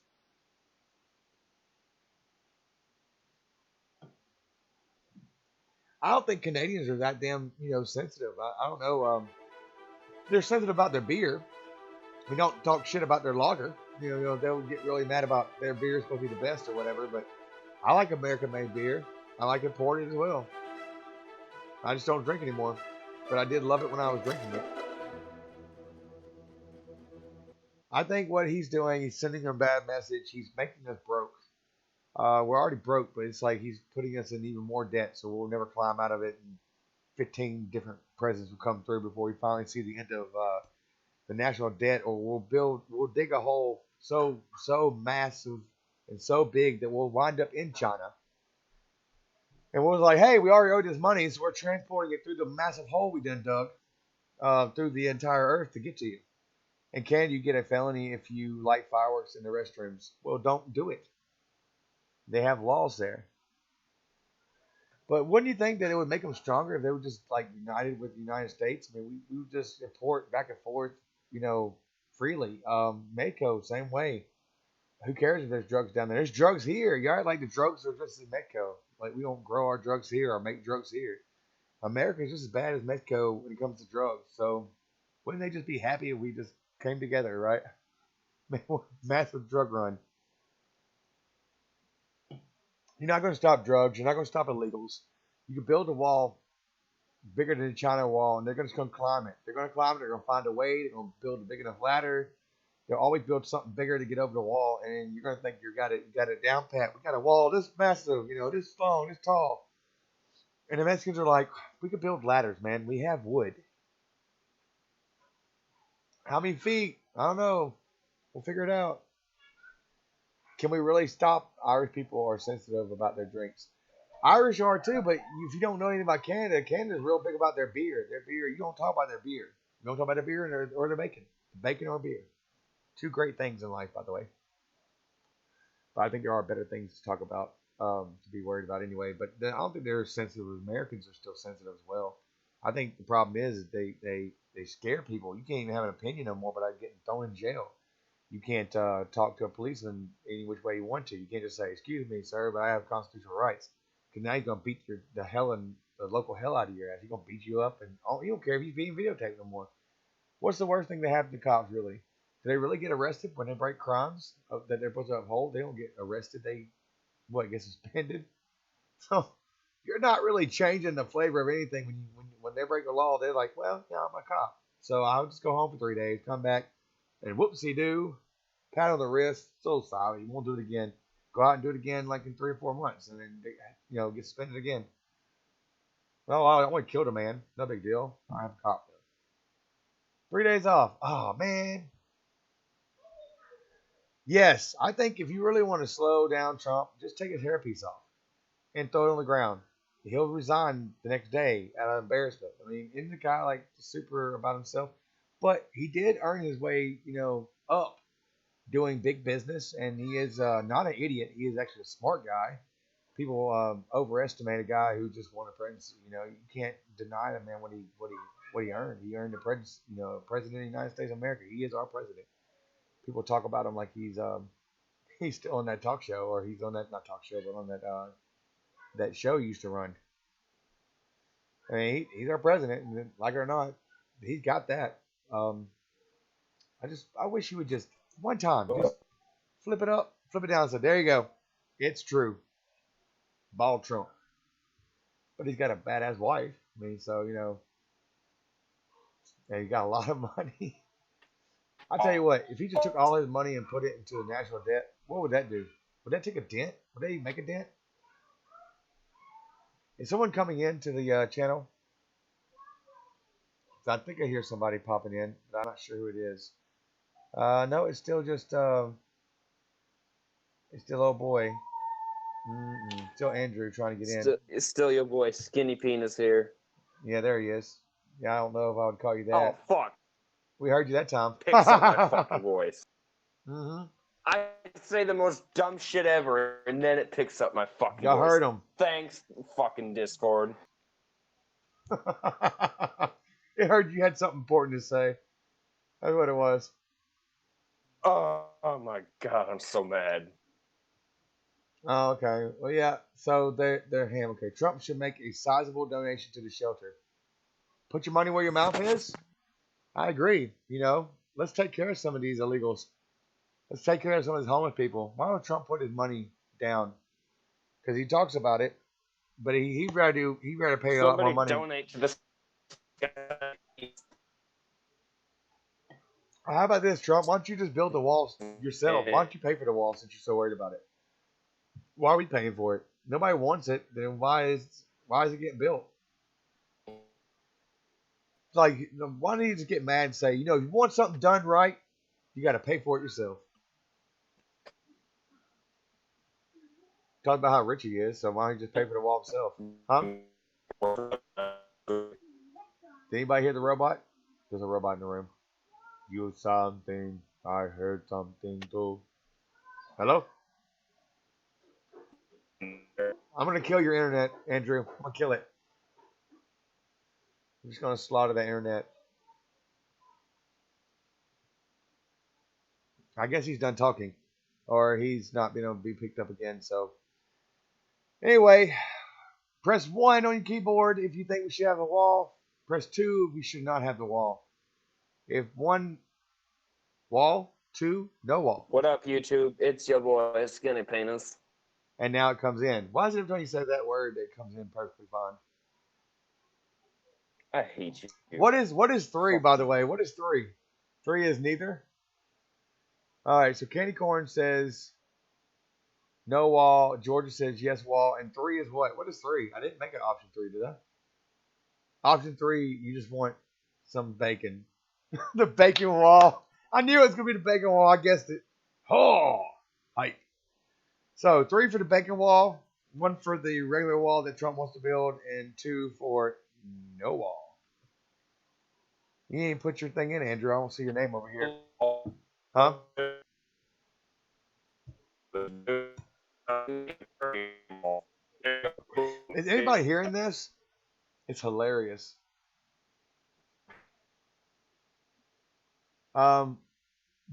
I don't think Canadians are that damn sensitive. I don't know. They're sensitive about their beer. We don't talk shit about their lager. They'll get really mad about their beer is supposed to be the best or whatever. But I like American made beer. I like imported as well. I just don't drink anymore. But I did love it when I was drinking it. I think what he's doing, he's sending a bad message. He's making us broke. We're already broke, but it's like he's putting us in even more debt, so we'll never climb out of it. And 15 different presidents will come through before we finally see the end of the national debt, or we'll dig a hole so massive and so big that we'll wind up in China. And we're like, hey, we already owe this money, so we're transporting it through the massive hole we done dug through the entire earth to get to you. And can you get a felony if you light fireworks in the restrooms? Well, don't do it. They have laws there. But wouldn't you think that it would make them stronger if they were just like united with the United States? I mean, we would just import back and forth, freely. Mexico, same way. Who cares if there's drugs down there? There's drugs here. You act like the drugs are just in Mexico. Like we don't grow our drugs here or make drugs here. America is just as bad as Mexico when it comes to drugs. So wouldn't they just be happy if we just came together, right? Massive drug run. You're not going to stop drugs. You're not going to stop illegals. You can build a wall bigger than the China wall, and they're just going to climb it. They're going to climb it. They're going to find a way. They're going to build a big enough ladder. They'll always build something bigger to get over the wall, and you're going to think you got it down pat. We got a wall this massive, this long, this tall. And the Mexicans are like, we could build ladders, man. We have wood. How many feet? I don't know. We'll figure it out. Can we really stop? Irish people are sensitive about their drinks. Irish are too, but if you don't know anything about Canada, Canada's real big about their beer. Their beer, you don't talk about their beer. You don't talk about their beer or their bacon. Bacon or beer. Two great things in life, by the way. But I think there are better things to talk about, to be worried about anyway. But I don't think they're sensitive. Americans are still sensitive as well. I think the problem is they scare people. You can't even have an opinion no more without getting thrown in jail. You can't talk to a policeman any which way you want to. You can't just say, "Excuse me, sir, but I have constitutional rights." Because now he's gonna beat the local hell out of your ass. He's gonna beat you up, and he don't care if he's being videotaped no more. What's the worst thing that happened to cops? Really? Do they really get arrested when they break crimes that they're supposed to uphold? They don't get arrested. They get suspended. So you're not really changing the flavor of anything when they break the law. They're like, well, yeah, I'm a cop, so I'll just go home for 3 days, come back, and whoopsie do, pat on the wrist, so sorry, you won't do it again. Go out and do it again like in 3 or 4 months, and then get suspended again. Well, I only killed a man, no big deal. I have a cop though. 3 days off. Oh man. Yes, I think if you really want to slow down Trump, just take his hairpiece off and throw it on the ground. He'll resign the next day out of embarrassment. I mean, isn't the guy like super about himself? But he did earn his way, up doing big business, and he is not an idiot. He is actually a smart guy. People overestimate a guy who just won a presidency. You can't deny the man what he earned. He earned the president of the United States of America. He is our president. People talk about him like he's still on that talk show, or he's on that not talk show, but on that show he used to run. I mean, he's our president, and like it or not, he's got that. Um, I wish you would just one time just flip it up, flip it down, and say, "There you go, it's true." Ball Trump, but he's got a badass wife. I mean, so yeah, he got a lot of money. I tell you what, if he just took all his money and put it into the national debt, what would that do? Would that take a dent? Would that even make a dent? Is someone coming into the channel? I think I hear somebody popping in, but I'm not sure who it is. No, it's still just it's still old boy. Still Andrew trying to get in. It's still your boy, Skinny Penis here. Yeah, there he is. Yeah, I don't know if I would call you Oh, that. fuck. We heard you that time. Picks up my fucking voice. Mm-hmm. I say the most dumb shit ever, and then it picks up my fucking Y'all voice. heard him. Thanks, fucking Discord. It heard you had something important to say. That's what it was. Oh my god, I'm so mad. Oh, okay. Well, yeah. So they're ham. Okay. Trump should make a sizable donation to the shelter. Put your money where your mouth is. I agree. Let's take care of some of these illegals. Let's take care of some of these homeless people. Why don't Trump put his money down? Because he talks about it, but he'd rather pay a lot more money. Donate to this. How about this, Trump? Why don't you just build the walls yourself? Why don't you pay for the wall since you're so worried about it? Why are we paying for it? Nobody wants it. Then why is it getting built? It's like, why don't you just get mad and say, if you want something done right, you got to pay for it yourself. Talk about how rich he is, so why don't you just pay for the wall himself? Huh? Did anybody hear the robot? There's a robot in the room. You something. I heard something too. Hello? I'm going to kill your internet, Andrew. I'm going to kill it. I'm just going to slaughter the internet. I guess he's done talking. Or he's not been able to be picked up again. So, anyway, press 1 on your keyboard if you think we should have a wall. Press 2 if we should not have the wall. If 1, wall. 2, no wall. What up, YouTube? It's your boy, Skinny Penis. And now it comes in. Why is it every time you say that word, it comes in perfectly fine? I hate you. What is 3, by the way? What is 3? 3 is neither? All right, so Candy Corn says no wall. Georgia says yes wall. And 3 is what? What is 3? I didn't make an option 3, did I? Option 3, you just want some bacon. The bacon wall. I knew it was going to be the bacon wall. I guessed it. Oh, height. So 3 for the bacon wall, 1 for the regular wall that Trump wants to build, and 2 for no wall. You ain't put your thing in, Andrew. I don't see your name over here. Huh? Is anybody hearing this? It's hilarious. You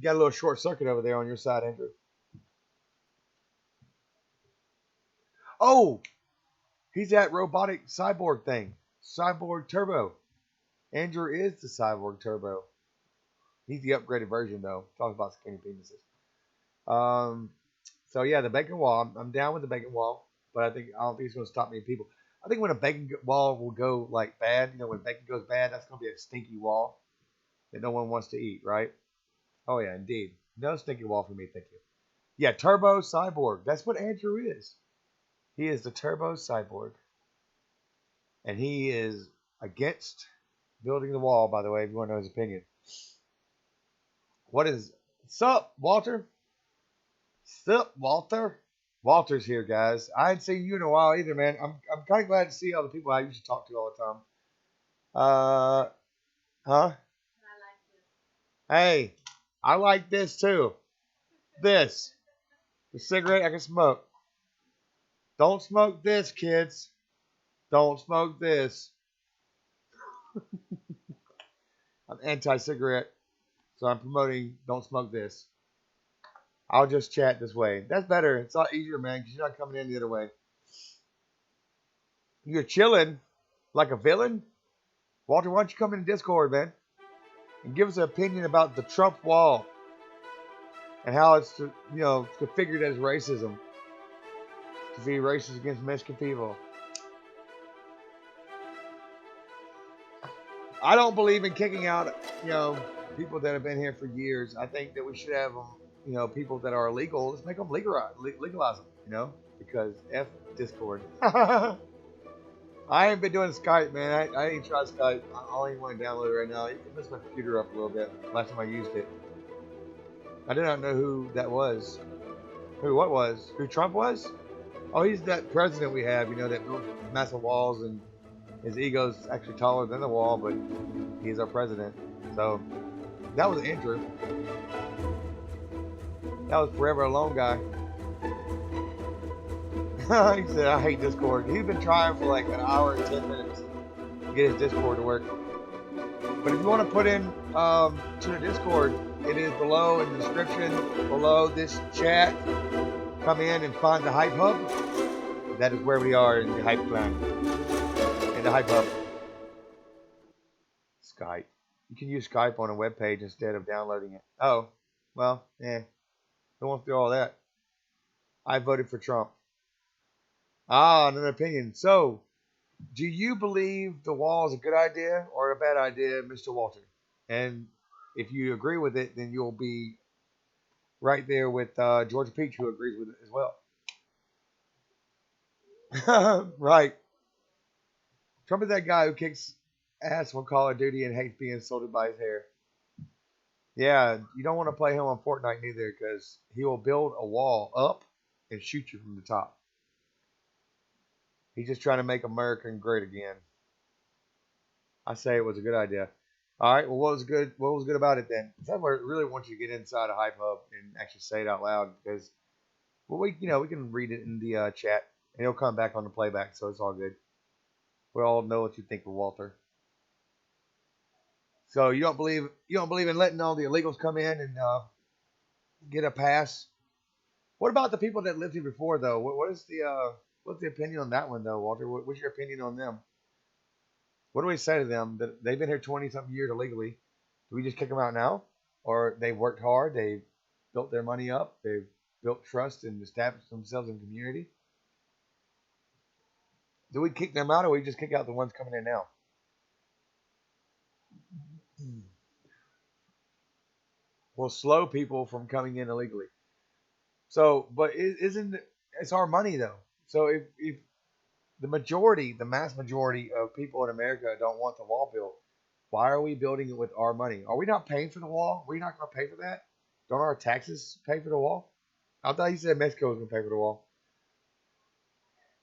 got a little short circuit over there on your side, Andrew. Oh, he's that robotic cyborg thing. Cyborg Turbo. Andrew is the Cyborg Turbo. He's the upgraded version, though. Talking about skinny penises. So yeah, the bacon wall. I'm down with the bacon wall, but I don't think it's going to stop many people. I think when a bacon wall will go like bad, when bacon goes bad, that's going to be a stinky wall that no one wants to eat, right? Oh yeah, indeed. No stinky wall for me, thank you. Yeah, Turbo Cyborg. That's what Andrew is. He is the Turbo Cyborg. And he is against building the wall, by the way, if you want to know his opinion. What's up, Walter? Sup, Walter? Walter's here, guys. I hadn't seen you in a while either, man. I'm kind of glad to see all the people I used to talk to all the time. Huh? Hey, I like this too. This. The cigarette I can smoke. Don't smoke this, kids. Don't smoke this. I'm anti-cigarette, so I'm promoting don't smoke this. I'll just chat this way. That's better. It's a lot easier, man, because you're not coming in the other way. You're chilling like a villain? Walter, why don't you come in Discord, man? and give us an opinion about the Trump wall and how it's configured as racism to be racist against Mexican people. I don't believe in kicking out people that have been here for years. I think that we should have people that are illegal. Let's make them legalize them. Because F Discord. I ain't been doing Skype, man. I ain't tried Skype. I only want to download it right now. It messed my computer up a little bit last time I used it. I did not know who that was. What was? Who Trump was? Oh, he's that president we have, that builds massive walls and his ego's actually taller than the wall, but he's our president. So, that was Andrew. That was Forever Alone guy. He said, I hate Discord. He's been trying for like an hour and 10 minutes to get his Discord to work. But if you want to put in to the Discord, it is below in the description, below this chat. Come in and find the Hype Hub. That is where we are in the Hype Clan. In the Hype Hub. Skype. You can use Skype on a web page instead of downloading it. Oh, well, don't want to do all that. I voted for Trump. Another opinion. So, do you believe the wall is a good idea or a bad idea, Mr. Walter? And if you agree with it, then you'll be right there with Georgia Peach, who agrees with it as well. Right. Trump is that guy who kicks ass on Call of Duty and hates being insulted by his hair. Yeah, you don't want to play him on Fortnite neither because he will build a wall up and shoot you from the top. He's just trying to make America great again. I say it was a good idea. All right. Well, what was good? What was good about it then? That's where I really want you to get inside a Hype Hub and actually say it out loud because, we can read it in the chat and it'll come back on the playback, so it's all good. We all know what you think of Walter. So you don't believe in letting all the illegals come in and get a pass? What about the people that lived here before though? What's the opinion on that one though, Walter? What's your opinion on them? What do we say to them that they've been here 20-something years illegally? Do we just kick them out now? Or they've worked hard, they've built their money up, they've built trust and established themselves in the community? Do we kick them out or we just kick out the ones coming in now? We'll slow people from coming in illegally. So, but it's our money though. So if the mass majority of people in America don't want the wall built, why are we building it with our money? Are we not paying for the wall? We're not going to pay for that? Don't our taxes pay for the wall? I thought you said Mexico was going to pay for the wall.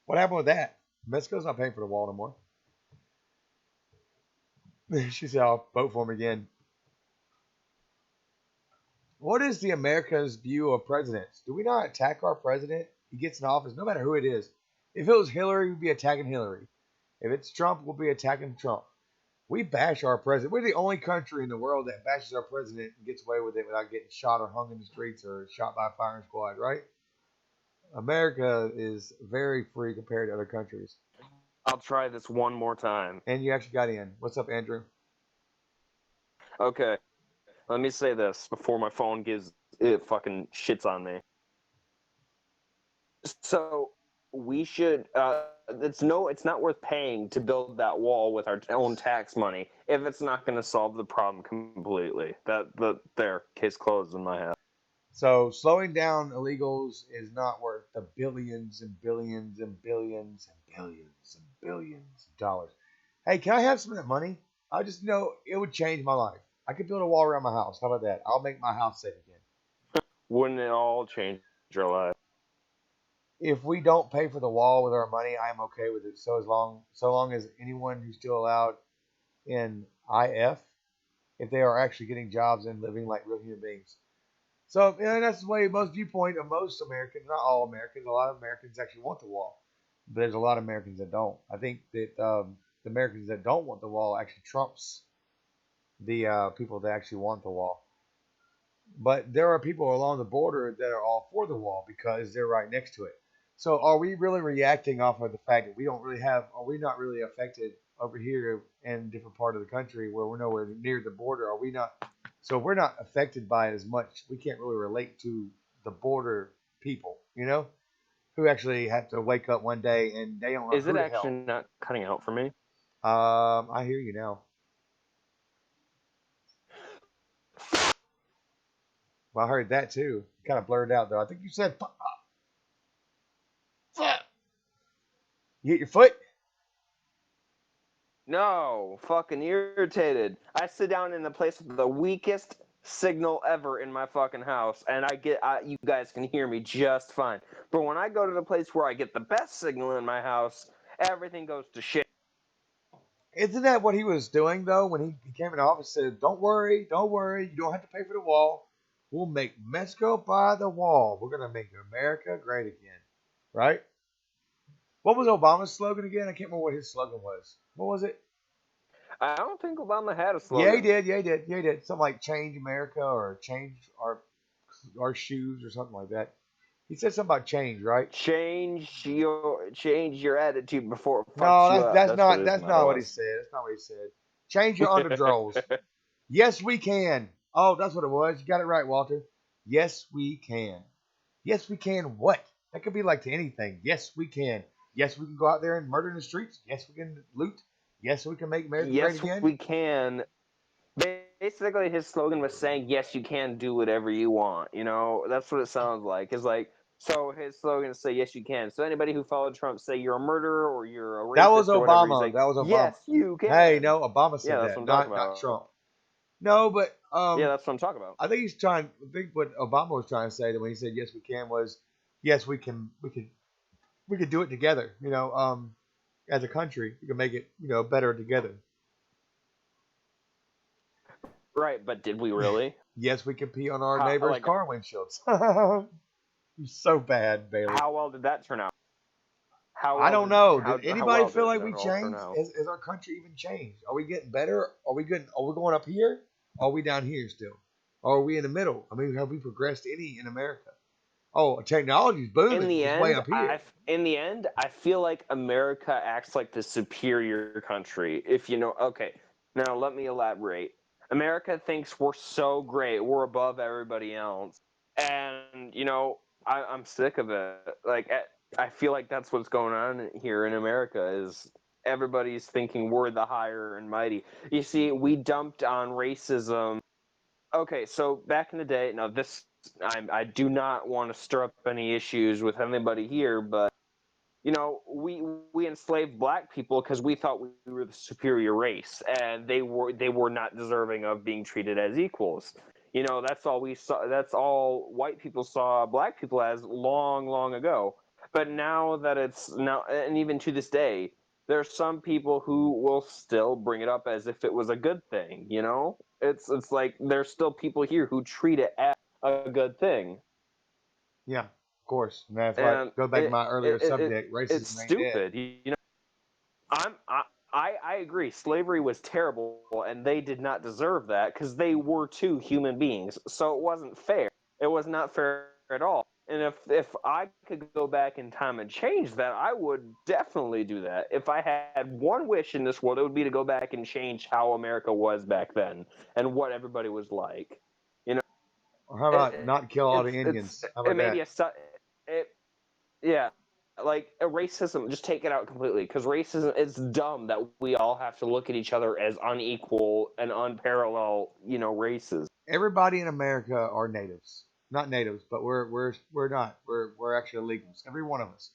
What happened with that? Mexico's not paying for the wall no more. She said, I'll vote for him again. What is the America's view of presidents? Do we not attack our president? He gets in office, no matter who it is. If it was Hillary, we'd be attacking Hillary. If it's Trump, we'll be attacking Trump. We bash our president. We're the only country in the world that bashes our president and gets away with it without getting shot or hung in the streets or shot by a firing squad, right? America is very free compared to other countries. I'll try this one more time. And you actually got in. What's up, Andrew? Okay. Let me say this before my phone it fucking shits on me. So we should it's not worth paying to build that wall with our own tax money if it's not going to solve the problem completely. There, case closed in my head. So slowing down illegals is not worth the billions and billions and billions and billions and billions of dollars. Hey, can I have some of that money? I just it would change my life. I could build a wall around my house. How about that? I'll make my house safe again. Wouldn't it all change your life? If we don't pay for the wall with our money, I'm okay with it. So long as anyone who's still allowed in IF, if they are actually getting jobs and living like real human beings. So that's the way most viewpoint of most Americans, not all Americans. A lot of Americans actually want the wall, but there's a lot of Americans that don't. I think that the Americans that don't want the wall actually trumps the people that actually want the wall. But there are people along the border that are all for the wall because they're right next to it. So are we really reacting off of the fact that are we not really affected over here in a different part of the country where we're nowhere near the border? Are we not? So if we're not affected by it as much. We can't really relate to the border people, who actually have to wake up one day and they don't know Is who it the actually hell. not cutting out for me? I hear you now. Well, I heard that too. Kind of blurred out though. I think you said fuck. Fuck. You hit your foot? No, fucking irritated. I sit down in the place with the weakest signal ever in my fucking house, and you guys can hear me just fine. But when I go to the place where I get the best signal in my house, everything goes to shit. Isn't that what he was doing though when he came in the office and said, don't worry, you don't have to pay for the wall. We'll make Mexico buy the wall. We're gonna make America great again. Right? What was Obama's slogan again? I can't remember what his slogan was. What was it? I don't think Obama had a Yeah, he slogan. did. Yeah, he did. Yeah, he did. Something like change America or change our shoes or something like that. He said something about change, right? Change your attitude before it fucks No, you that's up. that's That's what not his that's motto not what he was. said. That's not what he said. Change your underdrawers. Yes, we can. Oh, that's what it was. You got it right, Walter. Yes, we can. Yes, we can. What? That could be like to anything. Yes, we can. Yes, we can go out there and murder in the streets. Yes, we can loot. Yes, we can make America great Yes, again. we can. Basically, his slogan was saying, "Yes, you can do whatever you want." That's what it sounds like. It's like, so his slogan is say, "Yes, you can." So anybody who followed Trump say you're a murderer or you're a That was rapist or whatever, he's Obama. like, That was Obama. "Yes, you Hey, can." no, Obama Yeah, said that's what that, I'm talking not about. Trump. No, but Yeah, that's what I'm talking about. I think he's trying. I think what Obama was trying to say that when he said "yes, we can" was, yes, we can. We could do it together. As a country, we can make it better together. Right, but did we really? Yes, we can pee on our How neighbor's like car windshields. You're so bad, Bailey. how well did that turn out? How I well don't did know. how Did how anybody well feel did like that we all turn changed? out? Is our country even changed? Are we getting better? Are we good? Are we going up here? Are we down here still? Or are we in the middle? I mean, have we progressed any in America? Oh, technology's in booming. the It's way end, up here. I feel like America acts like the superior country. If you know, okay. Now let me elaborate. America thinks we're so great, we're above everybody else, and I'm sick of it. Like I feel like that's what's going on here in America is everybody's thinking we're the higher and mighty. You see, we dumped on racism. Okay, so back in the day, now this I do not want to stir up any issues with anybody here, but we enslaved black people because we thought we were the superior race, and they were not deserving of being treated as equals. That's all we saw. That's all white people saw black people as long, long ago. But now that it's now, and even to this day, there are some people who will still bring it up as if it was a good thing. It's like there's still people here who treat it as a good thing, Yeah, of course. And that's why and go back to it my earlier it, it, it subject. it's Racism ain't dead. stupid. I'm I agree. Slavery was terrible, and they did not deserve that because they were too human beings. So it wasn't fair. It was not fair at all. And if I could go back in time and change that, I would definitely do that. If I had one wish in this world, it would be to go back and change how America was back then and what everybody was like. You know, Or how about it, not kill all the it's Indians? How it about may be that? it, yeah, like a racism, just take it out completely because racism it's dumb that we all have to look at each other as unequal and unparalleled, races. Everybody in America are natives. Not natives, but we're not. We're actually illegals. Every one of us.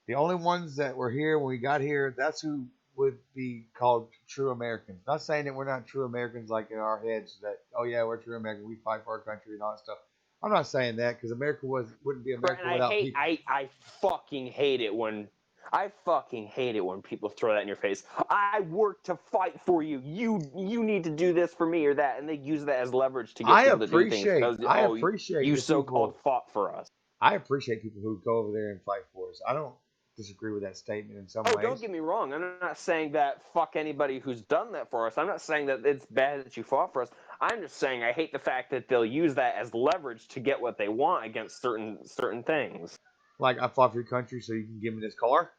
The only ones that were here when we got here, that's who would be called true Americans. Not saying that we're not true Americans like in our heads that, oh yeah, we're true Americans, we fight for our country and all that stuff. I'm not saying that because America wouldn't be Right, America and I without hate people. I fucking hate it when people throw that in your face. I work to fight for you. You need to do this for me or that, and they use that as leverage to get I people to do things appreciate because I appreciate you the so-called people. fought for us. I appreciate people who go over there and fight for us. I don't disagree with that statement in some Oh, don't ways. get me wrong. I'm not saying that fuck anybody who's done that for us. I'm not saying that it's bad that you fought for us. I'm just saying I hate the fact that they'll use that as leverage to get what they want against certain things. Like I fought for your country so you can give me this car.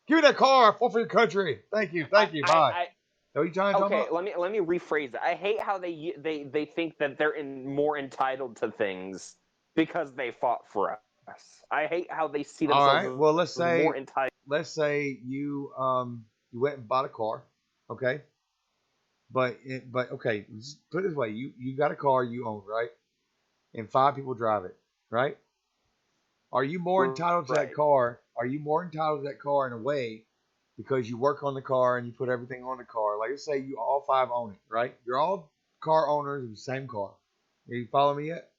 Give me that car. I fought for your country. Thank you. Bye. Are you trying to talk Okay, about? let me rephrase it. I hate how they think that they're more entitled to things because they fought for us. I hate how they see All themselves right. Well, let's as more say entitled. you went and bought a car, okay? But okay, just put it this way: you got a car you own, right? And five people drive it, right? Are you more entitled to that Right. car? Are you more entitled to that car in a way because you work on the car and you put everything on the car? Like let's say you all five own it, right? You're all car owners of the same car. Are you follow me yet?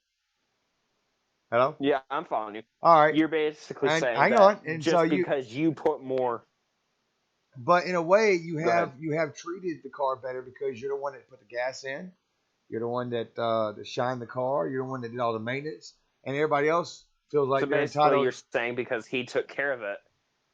Hello? Yeah, I'm following you. All right. You're basically And saying hang that on. And so just because you put more. but in a way, Go ahead. you have treated the car better because you're the one that put the gas in. You're the one that shined the car. You're the one that did all the maintenance, and everybody else feels So like they're basically, entitled. you're saying because he took care of it,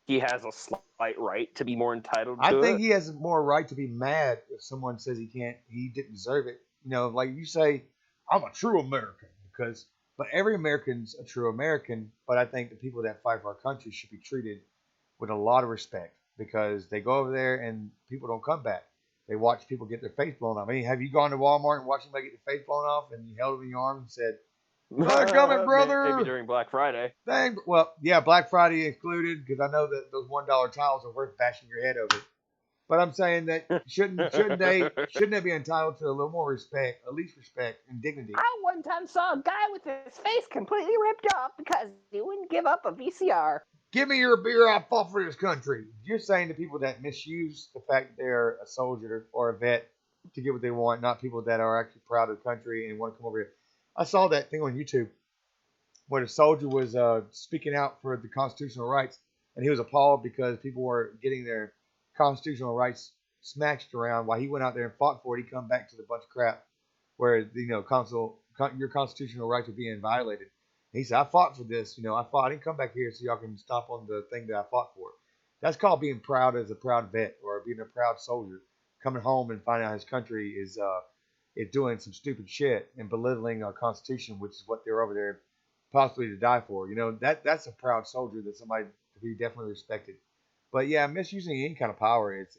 he has a slight right to be more entitled I to think it. he has more right to be mad if someone says he can't, he didn't deserve it. You know, like you say, I'm a true American because, but every American's a true American. But I think the people that fight for our country should be treated with a lot of respect because they go over there and people don't come back. They watch people get their face blown off. I mean, have you gone to Walmart and watched somebody get their face blown off and you held them in your arms and said, "They're coming, Maybe brother"? during Black Friday. Dang. Well, yeah, Black Friday excluded because I know that those $1 towels are worth bashing your head over. But I'm saying that shouldn't they be entitled to a little more respect, at least respect and dignity? I one time saw a guy with his face completely ripped off because he wouldn't give up a VCR. Give me your beer. I fought for this country. You're saying to people that misuse the fact that they're a soldier or a vet to get what they want, not people that are actually proud of the country and want to come over here. I saw that thing on YouTube where the soldier was speaking out for the constitutional rights, and he was appalled because people were getting their constitutional rights smashed around while he went out there and fought for it. He come back to the bunch of crap where your constitutional rights are being violated. And he said, "I fought for this. You know, I fought. I didn't come back here so y'all can stop on the thing that I fought for." That's called being proud as a proud vet or being a proud soldier, coming home and finding out his country is doing some stupid shit and belittling our constitution, which is what they're over there possibly to die for. You know, that's a proud soldier that somebody to be definitely respected. But yeah, misusing any kind of power is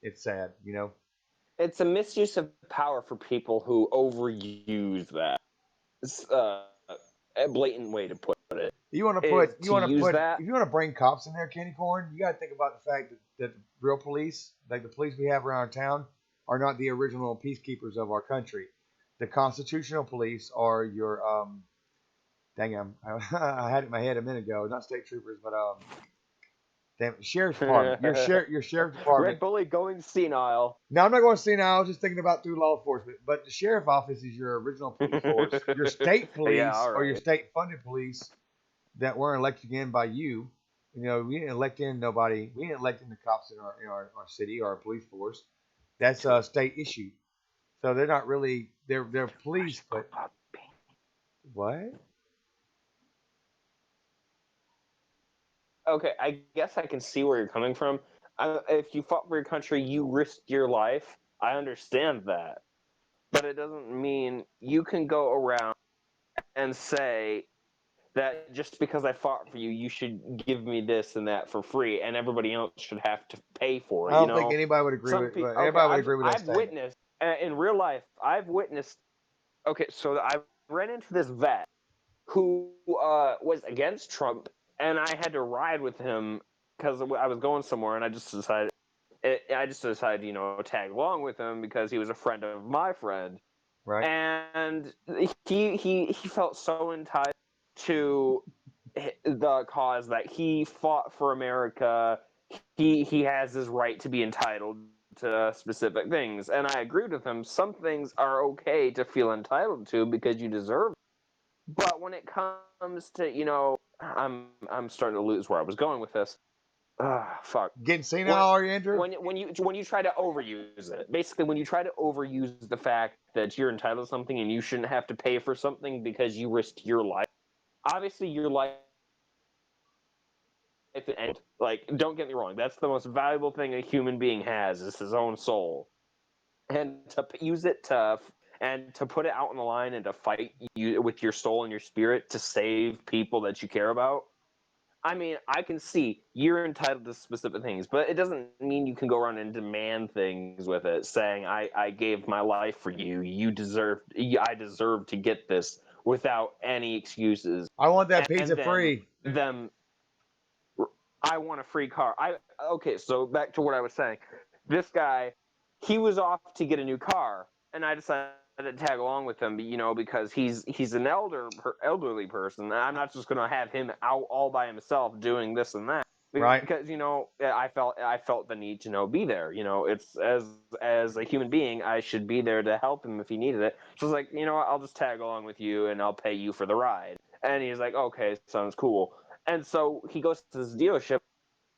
it's sad, you know. It's a misuse of power for people who overuse that. It's a blatant way to put it is You to want to use put that. if you want to bring cops in there, Candy Corn, you got to think about the fact that the real police, like the police we have around town, are not the original peacekeepers of our country. The constitutional police are your dang I had it in my head a minute ago, not state troopers, but damn sheriff's department. Your sheriff's Red department. Bully going senile. Now I'm not going to see now. I was just thinking about through law enforcement, but the sheriff office is your original police force. Your state Yeah, police all or your right. state funded police that weren't elected in by you. You know, we didn't elect in nobody. We didn't elect in the cops in our city or our police force. That's a state issue. So they're not really they're police, but what? Okay, I guess I can see where you're coming from. If you fought for your country, you risked your life. I understand that, but it doesn't mean you can go around and say that just because I fought for you, you should give me this and that for free, and everybody else should have to pay for I it. You don't think know, anybody would agree some with. people. But Okay, everybody would agree with that I've statement. witnessed in real life. I've witnessed. Okay, so I ran into this vet who was against Trump, and I had to ride with him because I was going somewhere, and I just decided, you know, tag along with him because he was a friend of my friend, Right? and he felt so entitled to the cause that he fought for America. He has his right to be entitled to specific things, and I agreed with him. Some things are okay to feel entitled to because you deserve. But when it comes to, you know, I'm starting to lose where I was going with this. Fuck. Getting When senile, are you, Andrew? when you try to overuse it, basically when you try to overuse the fact that you're entitled to something and you shouldn't have to pay for something because you risked your life. Obviously, your life and like, don't get me wrong, that's the most valuable thing a human being has is his own soul, and to use it to put it out on the line and to fight you with your soul and your spirit to save people that you care about. I mean, I can see you're entitled to specific things, but it doesn't mean you can go around and demand things with it, saying, I gave my life for you. I deserve to get this without any excuses. I want that And pizza then free. them, I want a free car. Okay, so back to what I was saying. This guy, he was off to get a new car, and I decided to tag along with him, because he's an elderly person. And I'm not just going to have him out all by himself doing this and that, Right. because I felt the need to be there. It's as a human being, I should be there to help him if he needed it. So I was like, what, I'll just tag along with you and I'll pay you for the ride. And he's like, okay, sounds cool. And so he goes to this dealership.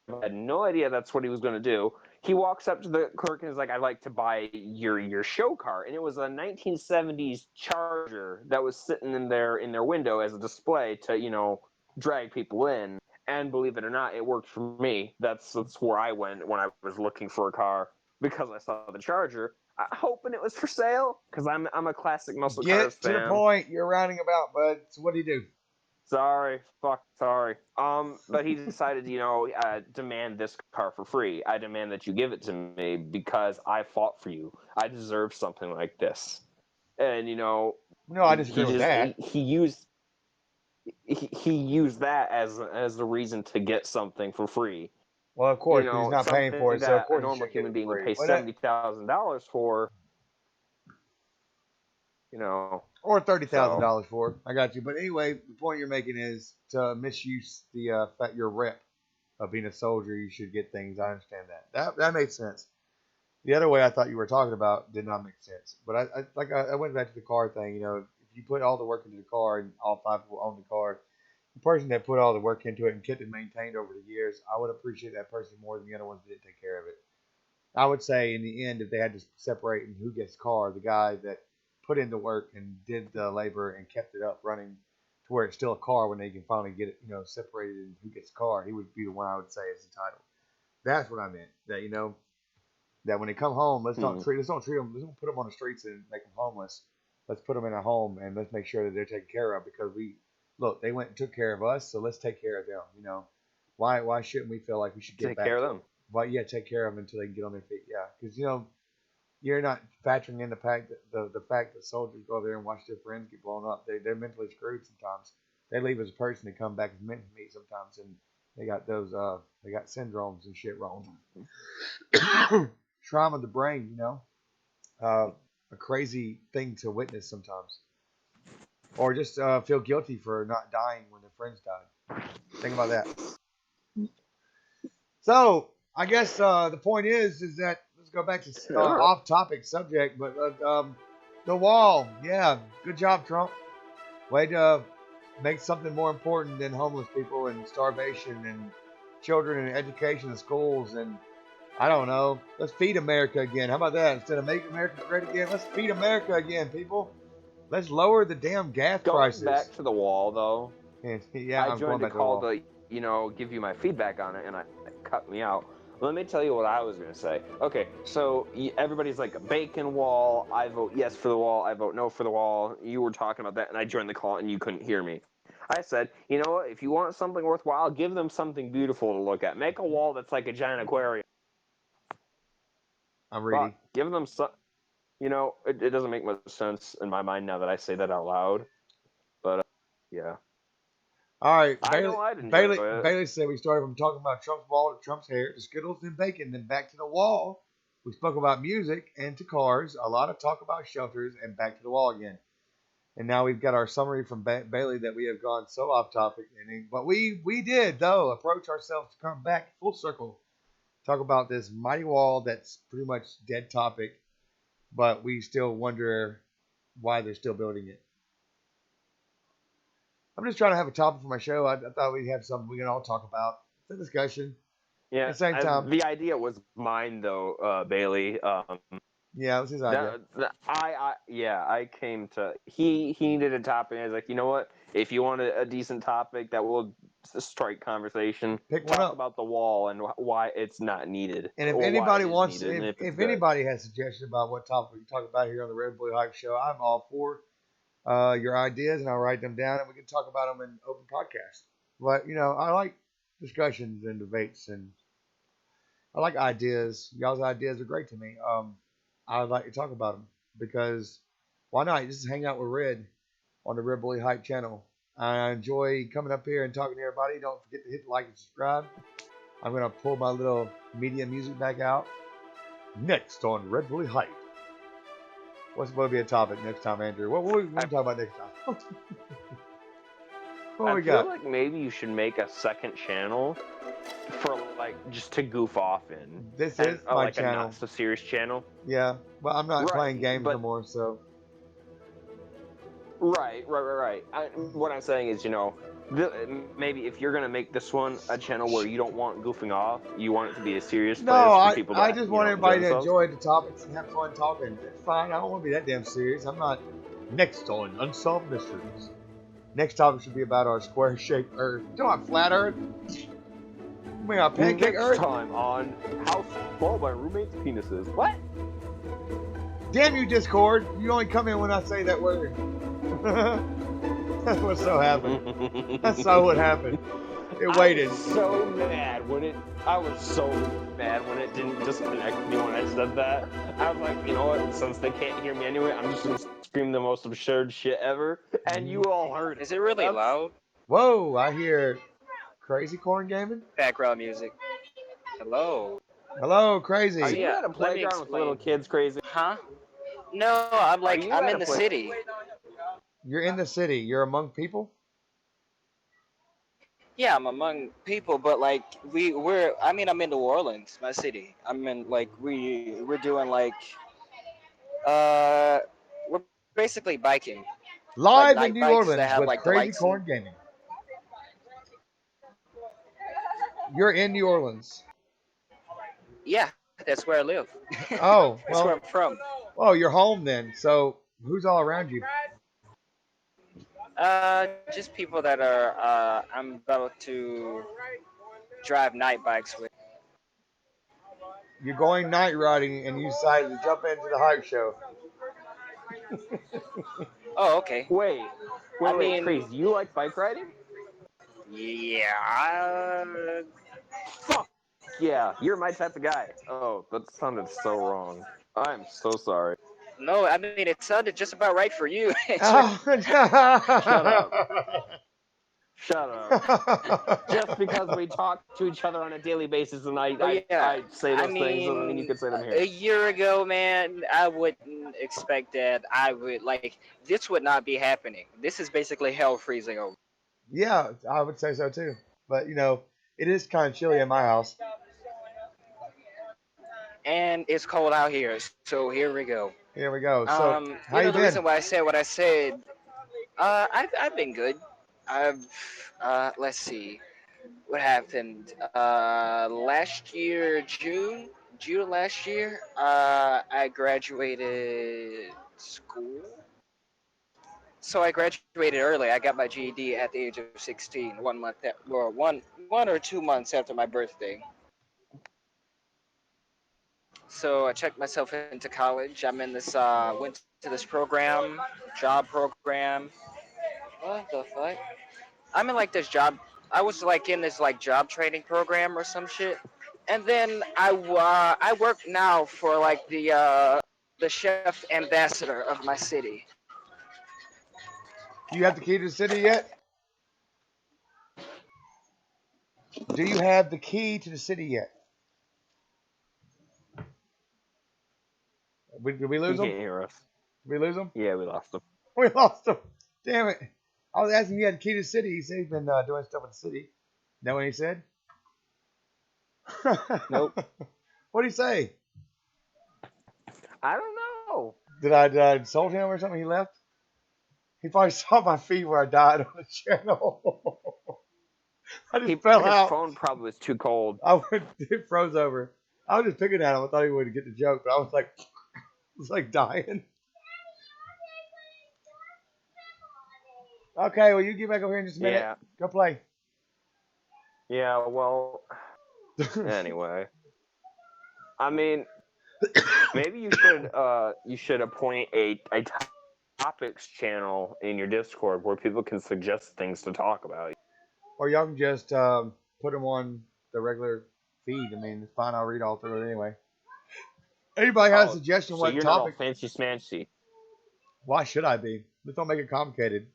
I had no idea that's what he was going to do. He walks up to the clerk and is like, "I'd like to buy your show car," and it was a 1970s Charger that was sitting in their window as a display to drag people in. And believe it or not, it worked for me. That's where I went when I was looking for a car, because I saw the Charger, hoping it was for sale, because I'm a classic muscle cars Get to the fan. point. You're rounding about, bud. So what do you do? Sorry. But he decided, demand this car for free. I demand that you give it to me because I fought for you. I deserve something like this. And No, I disagree with that. He used that as the reason to get something for free. Well, of course, because he's not paying for Something it, so of that a course he normal should get it human for being would free. pay $70,000 for. Or $30,000 So for. I got you. But anyway, the point you're making is to misuse the fact your rep of being a soldier. You should get things. I understand that. That makes sense. The other way I thought you were talking about did not make sense. But I went back to the car thing. If you put all the work into the car and all 5 people own the car, the person that put all the work into it and kept it maintained over the years, I would appreciate that person more than the other ones that didn't take care of it. I would say in the end, if they had to separate and who gets the car, the guy that put in the work and did the labor and kept it up running to where it's still a car when they can finally get it, separated and who gets the car, he would be the one I would say is entitled. That's what I meant. That when they come home, let's don't treat them, let's don't put them on the streets and make them homeless. Let's put them in a home and let's make sure that they're taken care of because they went and took care of us, so let's take care of them. Why shouldn't we feel like we should get take back care of to them. But yeah, take care of them until they can get on their feet. Yeah, because you're not factoring in the fact that soldiers go over there and watch their friends get blown up. They're mentally screwed sometimes. They leave as a person and come back as meant to me sometimes, and they got they got syndromes and shit wrong. Trauma of the brain, a crazy thing to witness sometimes, or just feel guilty for not dying when their friends died. Think about that. So I guess the point is that let's go back to off-topic subject, but the wall. Yeah, good job, Trump. Way to make something more important than homeless people and starvation and children and education in schools and I don't know. Let's feed America again. How about that? Instead of make America great again, let's feed America again, people. Let's lower the damn gas prices. Going back to the wall, though. And, yeah, I joined the call to give you my feedback on it, and I cut me out. Let me tell you what I was going to say. Okay, so everybody's like a bacon wall. I vote yes for the wall. I vote no for the wall. You were talking about that, and I joined the call, and you couldn't hear me. I said, you know what? If you want something worthwhile, give them something beautiful to look at. Make a wall that's like a giant aquarium. I'm reading. Give them some. It doesn't make much sense in my mind now that I say that out loud. But yeah. All right, Bailey said we started from talking about Trump's wall to Trump's hair to Skittles and bacon, then back to the wall. We spoke about music and to cars, a lot of talk about shelters, and back to the wall again. And now we've got our summary from Bailey that we have gone so off topic. But we did, though, approach ourselves to come back full circle. Talk about this mighty wall that's pretty much dead topic, but we still wonder why they're still building it. I'm just trying to have a topic for my show. I thought we'd have something we can all talk about. It's a discussion. Yeah. At the same time, the idea was mine, though, Bailey. Yeah, it was his idea. I came to. He needed a topic. And I was like, you know what? If you want a decent topic that will strike conversation, talk about the wall and why it's not needed. And if anybody wants, if anybody has suggestions about what topic we can talk about here on the Red Blue Hype Show, I'm all for your ideas, and I'll write them down, and we can talk about them in open podcast. But I like discussions and debates, and I like ideas. Y'all's ideas are great to me. I'd like to talk about them because why not? Just hang out with Red on the Red Bully Hype channel. I enjoy coming up here and talking to everybody. Don't forget to hit the like and subscribe. I'm gonna pull my little media music back out. Next on Red Bully Hype. What's going to be a topic next time, Andrew? What are we going to talk about next time? What I we feel got? like maybe you should make a second channel for like just to goof off in, This and is my like a channel. not so serious channel. Yeah, but I'm not playing Right, games no but more, so right. What I'm saying is, maybe if you're gonna make this one a channel where you don't want goofing off, you want it to be a serious no. place for people I that just want enjoy everybody to themselves. enjoy the topics and have fun talking. It's fine. I don't want to be that damn serious. I'm not. Next on Unsolved Mysteries. Next topic should be about our square-shaped Earth. You talking about flat Earth? You mean our pancake Next Earth? time on House Full by Roommates' Penises. What? Damn you, Discord! You only come in when I say that word. That's what so happened. That's not what happened. It waited. I was so mad when it didn't disconnect me when I said that. I was like, you know what? Since they can't hear me anyway, I'm just gonna scream the most absurd shit ever, and you all heard it. Is it really loud? Whoa! I hear Crazy Corn Gaming. Background music. Hello. Hello, Are Crazy. you at a Let me playground with little explain. kids, crazy? Huh? No, I'm in the city. You're in the city. You're among people. Yeah, I'm among people, but like I'm in New Orleans, my city. I'm in like we're doing uh we're basically biking. Like Live in night New bikes that Orleans have with like the Crazy lights in. Corn Gaming. You're in New Orleans. Yeah, that's where I live. Oh, That's where well. I'm from. Oh, you're home then. So who's all around you? Just people that are I'm about to drive night bikes with. You're going night riding and you decided to jump into the hype show. Oh, okay. Wait, I wait, mean, crazy. You like bike riding? yeah. Fuck yeah, you're my type of guy. Oh, that sounded so wrong. I'm so sorry. No, I mean it sounded just about right for you. Shut up. Shut up. Just because we talk to each other on a daily basis and Oh yeah. I say I those things doesn't mean you mean, can say them a here. year ago, man, I wouldn't expect that. I would this would not be happening. This is basically hell freezing over, Yeah, I would say so too. But it is kind of chilly in my house. and it's cold out here. So here we go. Here we go. So, how You you know the been? reason why I said what I said. I've been good. I've let's see. What happened last year, June last year. I graduated school, so I graduated early. I got my GED at the age of 16, 1 month or 1 or 2 months after my birthday. So I checked myself into college. I'm in this went to this program, job program. What the fuck? I'm in like this job. I was like in this like job training program or some shit. And then I work now for like the chef ambassador of my city. Do you have the key to the city yet? Do you have the key to the city yet? Did we He lose him? can't hear us. Did we lose him? Yeah, we lost him. We lost him. Damn it. I was asking if he had the key to the city. He said he's been doing stuff in the city. Is that what he said? Nope. What did he say? I don't know. Did I insult him or something? He left? He probably saw my feet where I died on the channel. I just fell His out. phone probably was too cold. It froze over. I was just picking at him. I thought he would get the joke, but I was like dying. Okay, well you get back over here in just a minute. Yeah. Go play. Yeah, well, anyway. I mean, maybe you should appoint a topics channel in your Discord where people can suggest things to talk about. Or y'all can just put them on the regular feed. I mean, it's fine. I'll read all through it anyway. Anybody has a suggestion So what you're not all topic? fancy smancy. Why should I be? Let's don't make it complicated.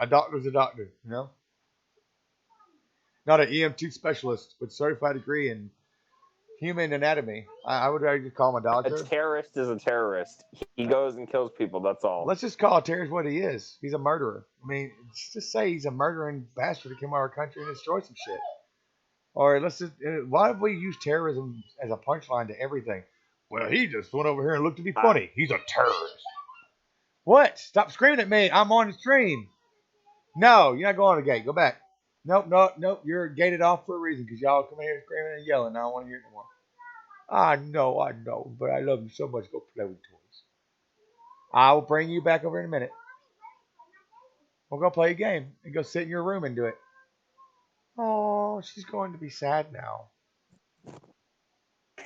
A doctor's a doctor, you know? Not an EMT specialist with certified degree in human anatomy. I would rather just call him a A doctor. terrorist is a terrorist. He goes and kills people. That's all. Let's just call Terrence what he is. He's a murderer. I mean, just say he's a murdering bastard who came out of our country and destroyed some shit. Or let's just, why have we used terrorism as a punchline to everything? Well, he just went over here and looked to be funny. He's a terrorist. What? Stop screaming at me. I'm on the stream. No, you're not going to the gate. Go back. Nope. You're gated off for a reason because y'all come in here screaming and yelling. I don't want to hear it no more. I know, but I love you so much. Go play with toys. I will bring you back over in a minute. We'll go play a game and go sit in your room and do it. Oh, she's going to be sad now.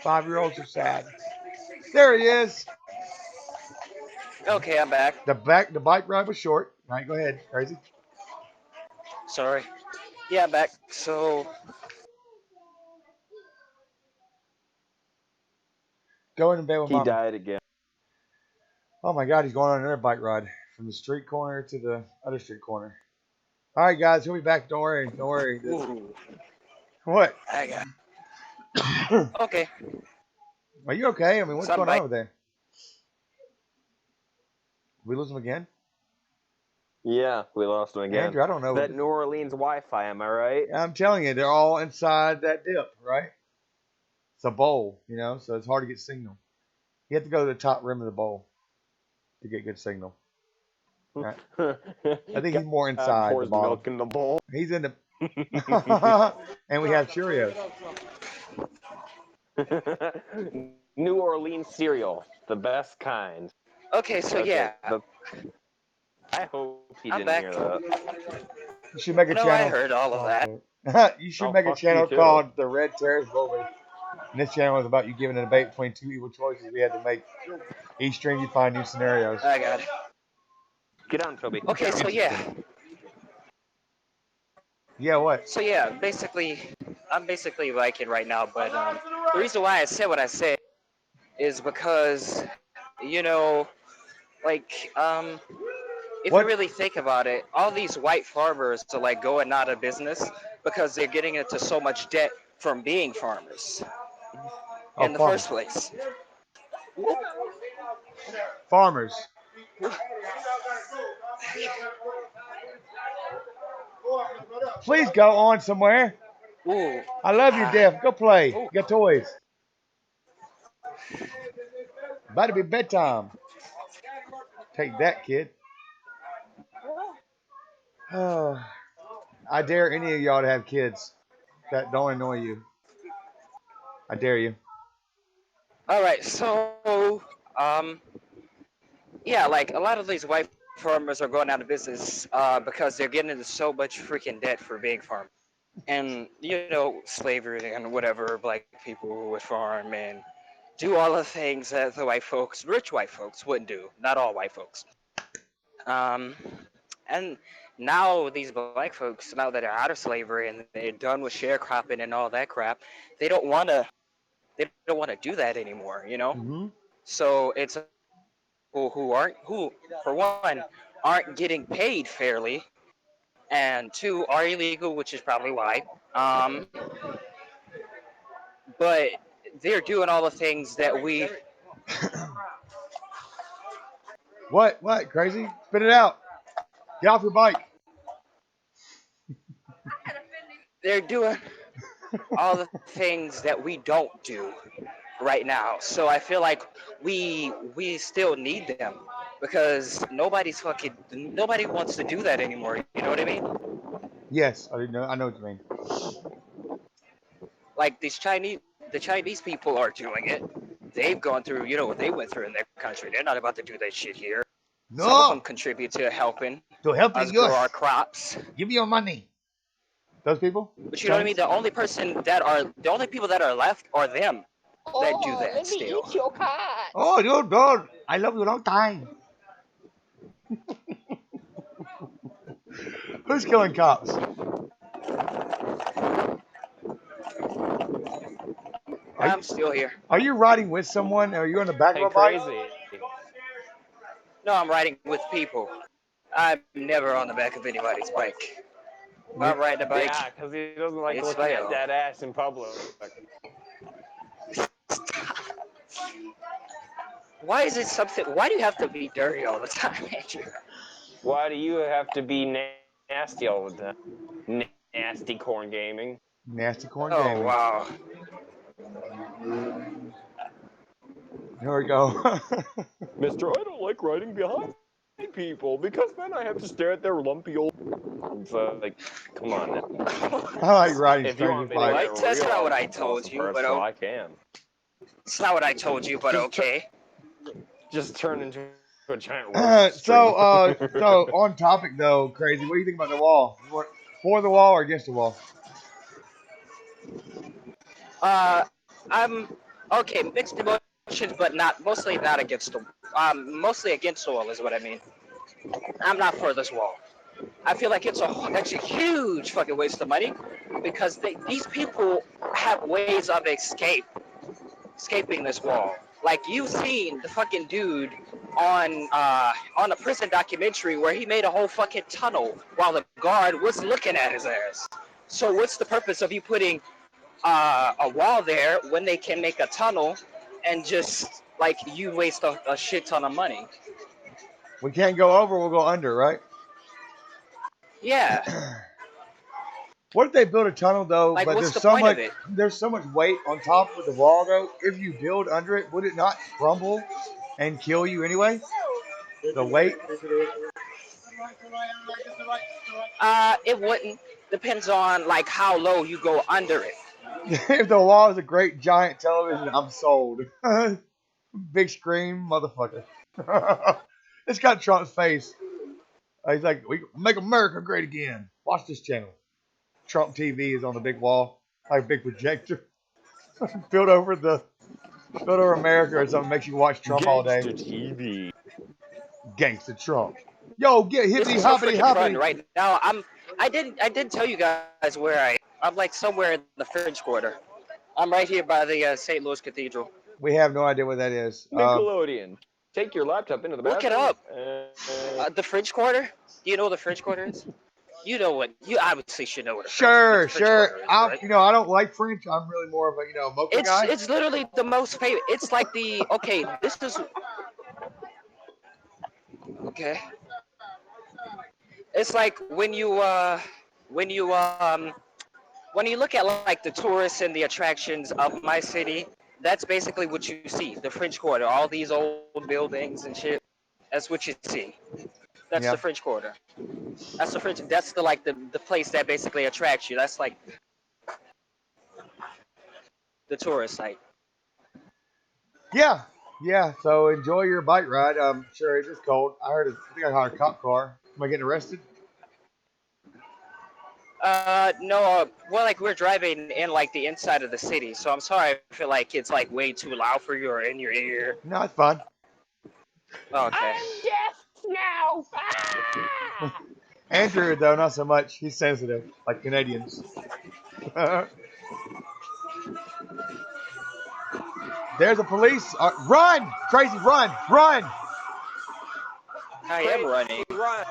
5-year-olds are sad. There he is. Okay, I'm back. The bike ride was short. All right, go ahead, Crazy. Sorry. Yeah, I'm back. So, Go in bed with He Mama. died again. Oh my God, he's going on another bike ride from the street corner to the other street corner. All right, guys, he'll be back. Don't worry. ooh, What? I got. Are Okay. you okay? I mean, what's Some going on bike- over there? We lose him again? Yeah, we lost him again. Andrew, I don't know. That New Orleans Wi-Fi, am I right? I'm telling you, they're all inside that dip, right? It's a bowl, you know, so it's hard to get signal. You have to go to the top rim of the bowl to get good signal. Right. I think he's more inside the Pours bottom. milk in the bowl. He's in the and we have Cheerios. New Orleans cereal, the best kind. Okay, so Okay, yeah. I hope he I'm didn't hear back. that. You should make a No, channel. I heard all of that. You should Oh, make a fuck you channel too. called The Red Terrace Bully. And this channel is about you giving a debate between two evil choices we had to make. Each stream you find new scenarios. I got it. Get on, Toby. Okay, so yeah. Yeah, what? So yeah, I'm basically liking right now, but the reason why I said what I said is because, you know, like, if What? you really think about it, all these white farmers are like going out of business because they're getting into so much debt from being farmers in the farmers. first place. Farmers. Please go on somewhere. Ooh, I love you, Def. Go play. Ooh. Get toys. About to be bedtime. Take that, kid. Oh, I dare any of y'all to have kids that don't annoy you. I dare you. all right, so yeah, like a lot of these white farmers are going out of business because they're getting into so much freaking debt for being farmers. And, you know, slavery and whatever, black people would farm and do all the things that the white folks, rich white folks, wouldn't do. Not all white folks. And now these black folks, now that they're out of slavery and they're done with sharecropping and all that crap, they don't want to do that anymore, you know? Mm-hmm. So it's people who for one aren't getting paid fairly, and two are illegal, which is probably why. But they're doing all the things that we. What? Crazy? Spit it out. Get off your bike. They're doing all the things that we don't do right now. So I feel like we still need them because nobody wants to do that anymore. You know what I mean? Yes, I know what you mean. Like the Chinese people are doing it. They've gone through, you know, what they went through in their country. They're not about to do that shit here. No. Some of them contribute to helping To helping us grow us. our crops. Give me your money. Those people? But you know what I mean? The only people that are left are them that do that let me still. eat your cat. Oh, you dog. I love you a long time. Who's killing cops? I'm still here. Are you riding with someone? Are you on the back Hey, of a bike? crazy. No, I'm riding with people. I'm never on the back of anybody's bike. If I'm riding a bike, Yeah, because he doesn't like it's looking my at own. that ass in public. Why is it something? Why do you have to be dirty all the time, Andrew? Why do you have to be nasty all the time? Nasty corn gaming. Nasty Corn Oh Gaming. wow. Here we go. Mister, I don't like riding behind people because then I have to stare at their lumpy old. It's like, come on now. I like riding If you want strangers' me to bikes. get That's real not what I awesome told you, but personal, I can. it's not what I told you, but okay. Just turn into a giant roast So on topic though, crazy. What do you think about the wall? You want for the wall or against the wall? I'm okay. Mixed emotions, but not mostly not against the. Mostly against the wall is what I mean. I'm not for this wall. I feel like it's a huge fucking waste of money because these people have ways of escaping this wall. Like you've seen the fucking dude on a prison documentary where he made a whole fucking tunnel while the guard was looking at his ass. So what's the purpose of you putting a wall there when they can make a tunnel and just like you waste a shit ton of money? We can't go over. We'll go under, right? Yeah. What if they build a tunnel though? Like But what's the point of it? there's so much weight on top of the wall though. If you build under it, would it not crumble and kill you anyway? The weight. It wouldn't. Depends on like how low you go under it. If the wall is a great giant television, I'm sold. Big screen, motherfucker. It's got Trump's face. He's like, we make America great again. Watch this channel. Trump TV is on the big wall, like a big projector. built over America or something makes you watch Trump all day. Gangster TV. Gangsta Trump. Yo, get This hippity is so hoppity freaking fun hoppity. right now. I didn't tell you guys where I'm like somewhere in the French Quarter. I'm right here by the St. Louis Cathedral. We have no idea what that is. Nickelodeon. Take your laptop into the Look it bathroom. up. The French Quarter? Do you know what the French Quarter is? You know what? You obviously should know what the Sure. French Quarter is, right? I don't like French. I'm really more of a mocha guy. It's literally the most famous. It's like the okay. This is okay. It's like when you when you look at like the tourists and the attractions of my city, that's basically what you see. The French Quarter, all these old buildings and shit. That's what you see. That's Yeah. the French Quarter. That's the French. That's the place that basically attracts you. That's like the tourist site. Yeah. Yeah. So enjoy your bike ride. I'm sure it is cold. I think I heard a cop car. Am I getting arrested? No. Well, like we're driving in like the inside of the city, so I'm sorry. I feel like it's like way too loud for you or in your ear. No, it's fine. Okay. I'm deaf now. Ah! Andrew, though, not so much. He's sensitive, like Canadians. There's a police. Run! Crazy, run! Run! I am running. Run.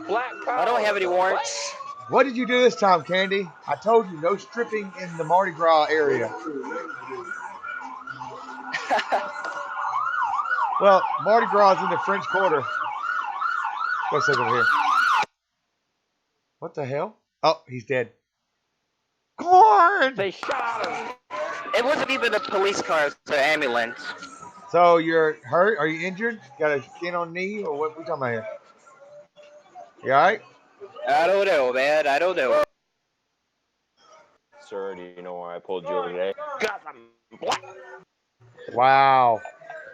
Black power. I don't have any warrants. What did you do this time, Candy? I told you, no stripping in the Mardi Gras area. Well, Mardi Gras is in the French Quarter. What's this over here? What the hell? Oh, he's dead. Corn! They shot him. It wasn't even a police car, it was an ambulance. So you're hurt? Are you injured? Got a skin on knee? Or what we talking about here? You alright? I don't know, man. I don't know. Sir, do you know why I pulled you over today? Got them black. Wow.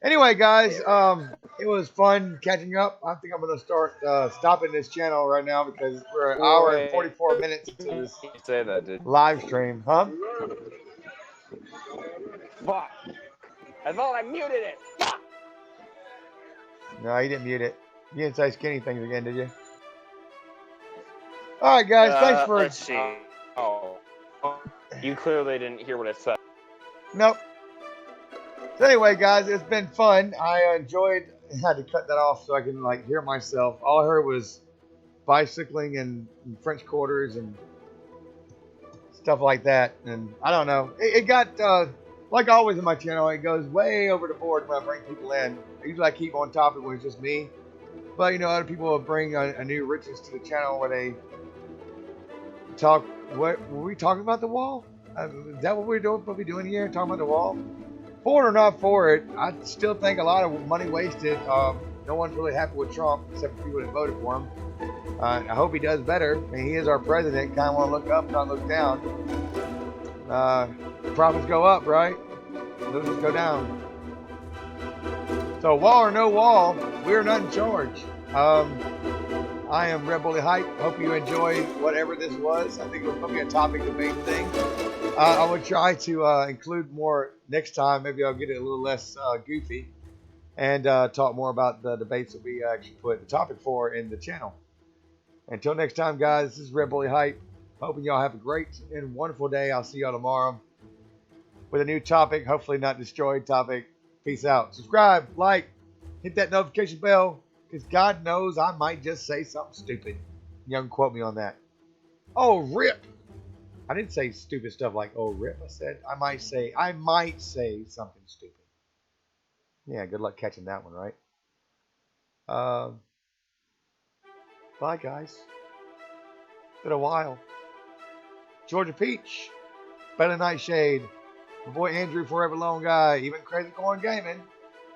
Anyway, guys, it was fun catching up. I think I'm going to start stopping this channel right now because we're an hour and 44 minutes into this You say that, dude. live stream. Huh? Fuck. I thought I muted it. Fuck. No, you didn't mute it. You didn't say skinny things again, did you? All right, guys. Thanks for. Let's see. Oh. You clearly didn't hear what I said. Nope. So anyway, guys, it's been fun. I enjoyed. I had to cut that off so I can like hear myself. All I heard was bicycling and French quarters and stuff like that. And I don't know. It got like always in my channel. It goes way over the board when I bring people in. Usually I keep on topic when it's just me. But you know, other people will bring a new richness to the channel where they talk. What were we talking about? The wall? Is that what we're doing? What we doing here? Talking about the wall? For it or not for it, I still think a lot of money wasted. No one's really happy with Trump except for people that voted for him. I hope he does better. I mean, he is our president. Kind of want to look up, not look down. Profits go up, right? Losers go down. So wall or no wall, we're not in charge. I am Red Bully Hype. Hope you enjoyed whatever this was. I think it was probably a topic debate thing. I will try to include more next time. Maybe I'll get it a little less goofy and talk more about the debates that we actually put the topic for in the channel. Until next time, guys, this is Red Bully Hype. Hoping y'all have a great and wonderful day. I'll see y'all tomorrow with a new topic, hopefully not destroyed topic. Peace out. Subscribe, like, hit that notification bell, because God knows I might just say something stupid. Y'all can quote me on that. Oh, rip. I didn't say stupid stuff like, oh, rip. I said I might say something stupid. Yeah, good luck catching that one, right? Bye, guys. Been a while. Georgia Peach. Better Nightshade. My boy Andrew, Forever Lone Guy. Even Crazy Corn Gaming.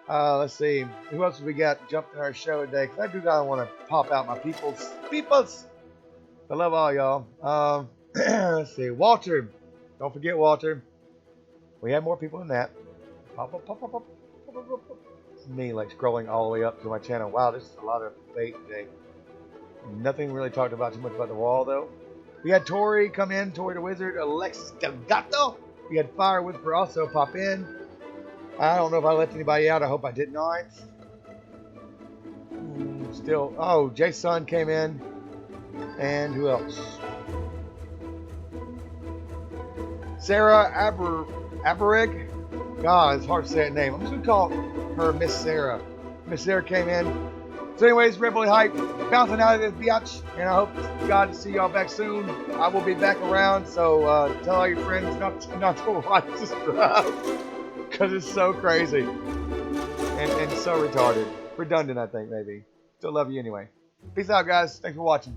Let's see. Who else have we got jumped in our show today? Because I do kind of want to pop out my peoples. I love all y'all. Let's see. Walter. Don't forget Walter. We had more people than that. Pop. It's me like scrolling all the way up to my channel. Wow, this is a lot of debate today. Nothing really talked about too much about the wall though. We had Tori come in, Tori the Wizard, Alexis Delgado. We had Fire Whisper also pop in. I don't know if I left anybody out. I hope I did not. Still, oh, Jason came in. And who else? Sarah Aberig. God, it's hard to say that name. I'm just going to call her Miss Sarah. Miss Sarah came in. So anyways, Red Bully Hype, bouncing out of this biatch, and I hope God to see y'all back soon. I will be back around, so tell all your friends not to watch this stuff, because it's so crazy and so retarded. Redundant, I think, maybe. Still love you anyway. Peace out, guys. Thanks for watching.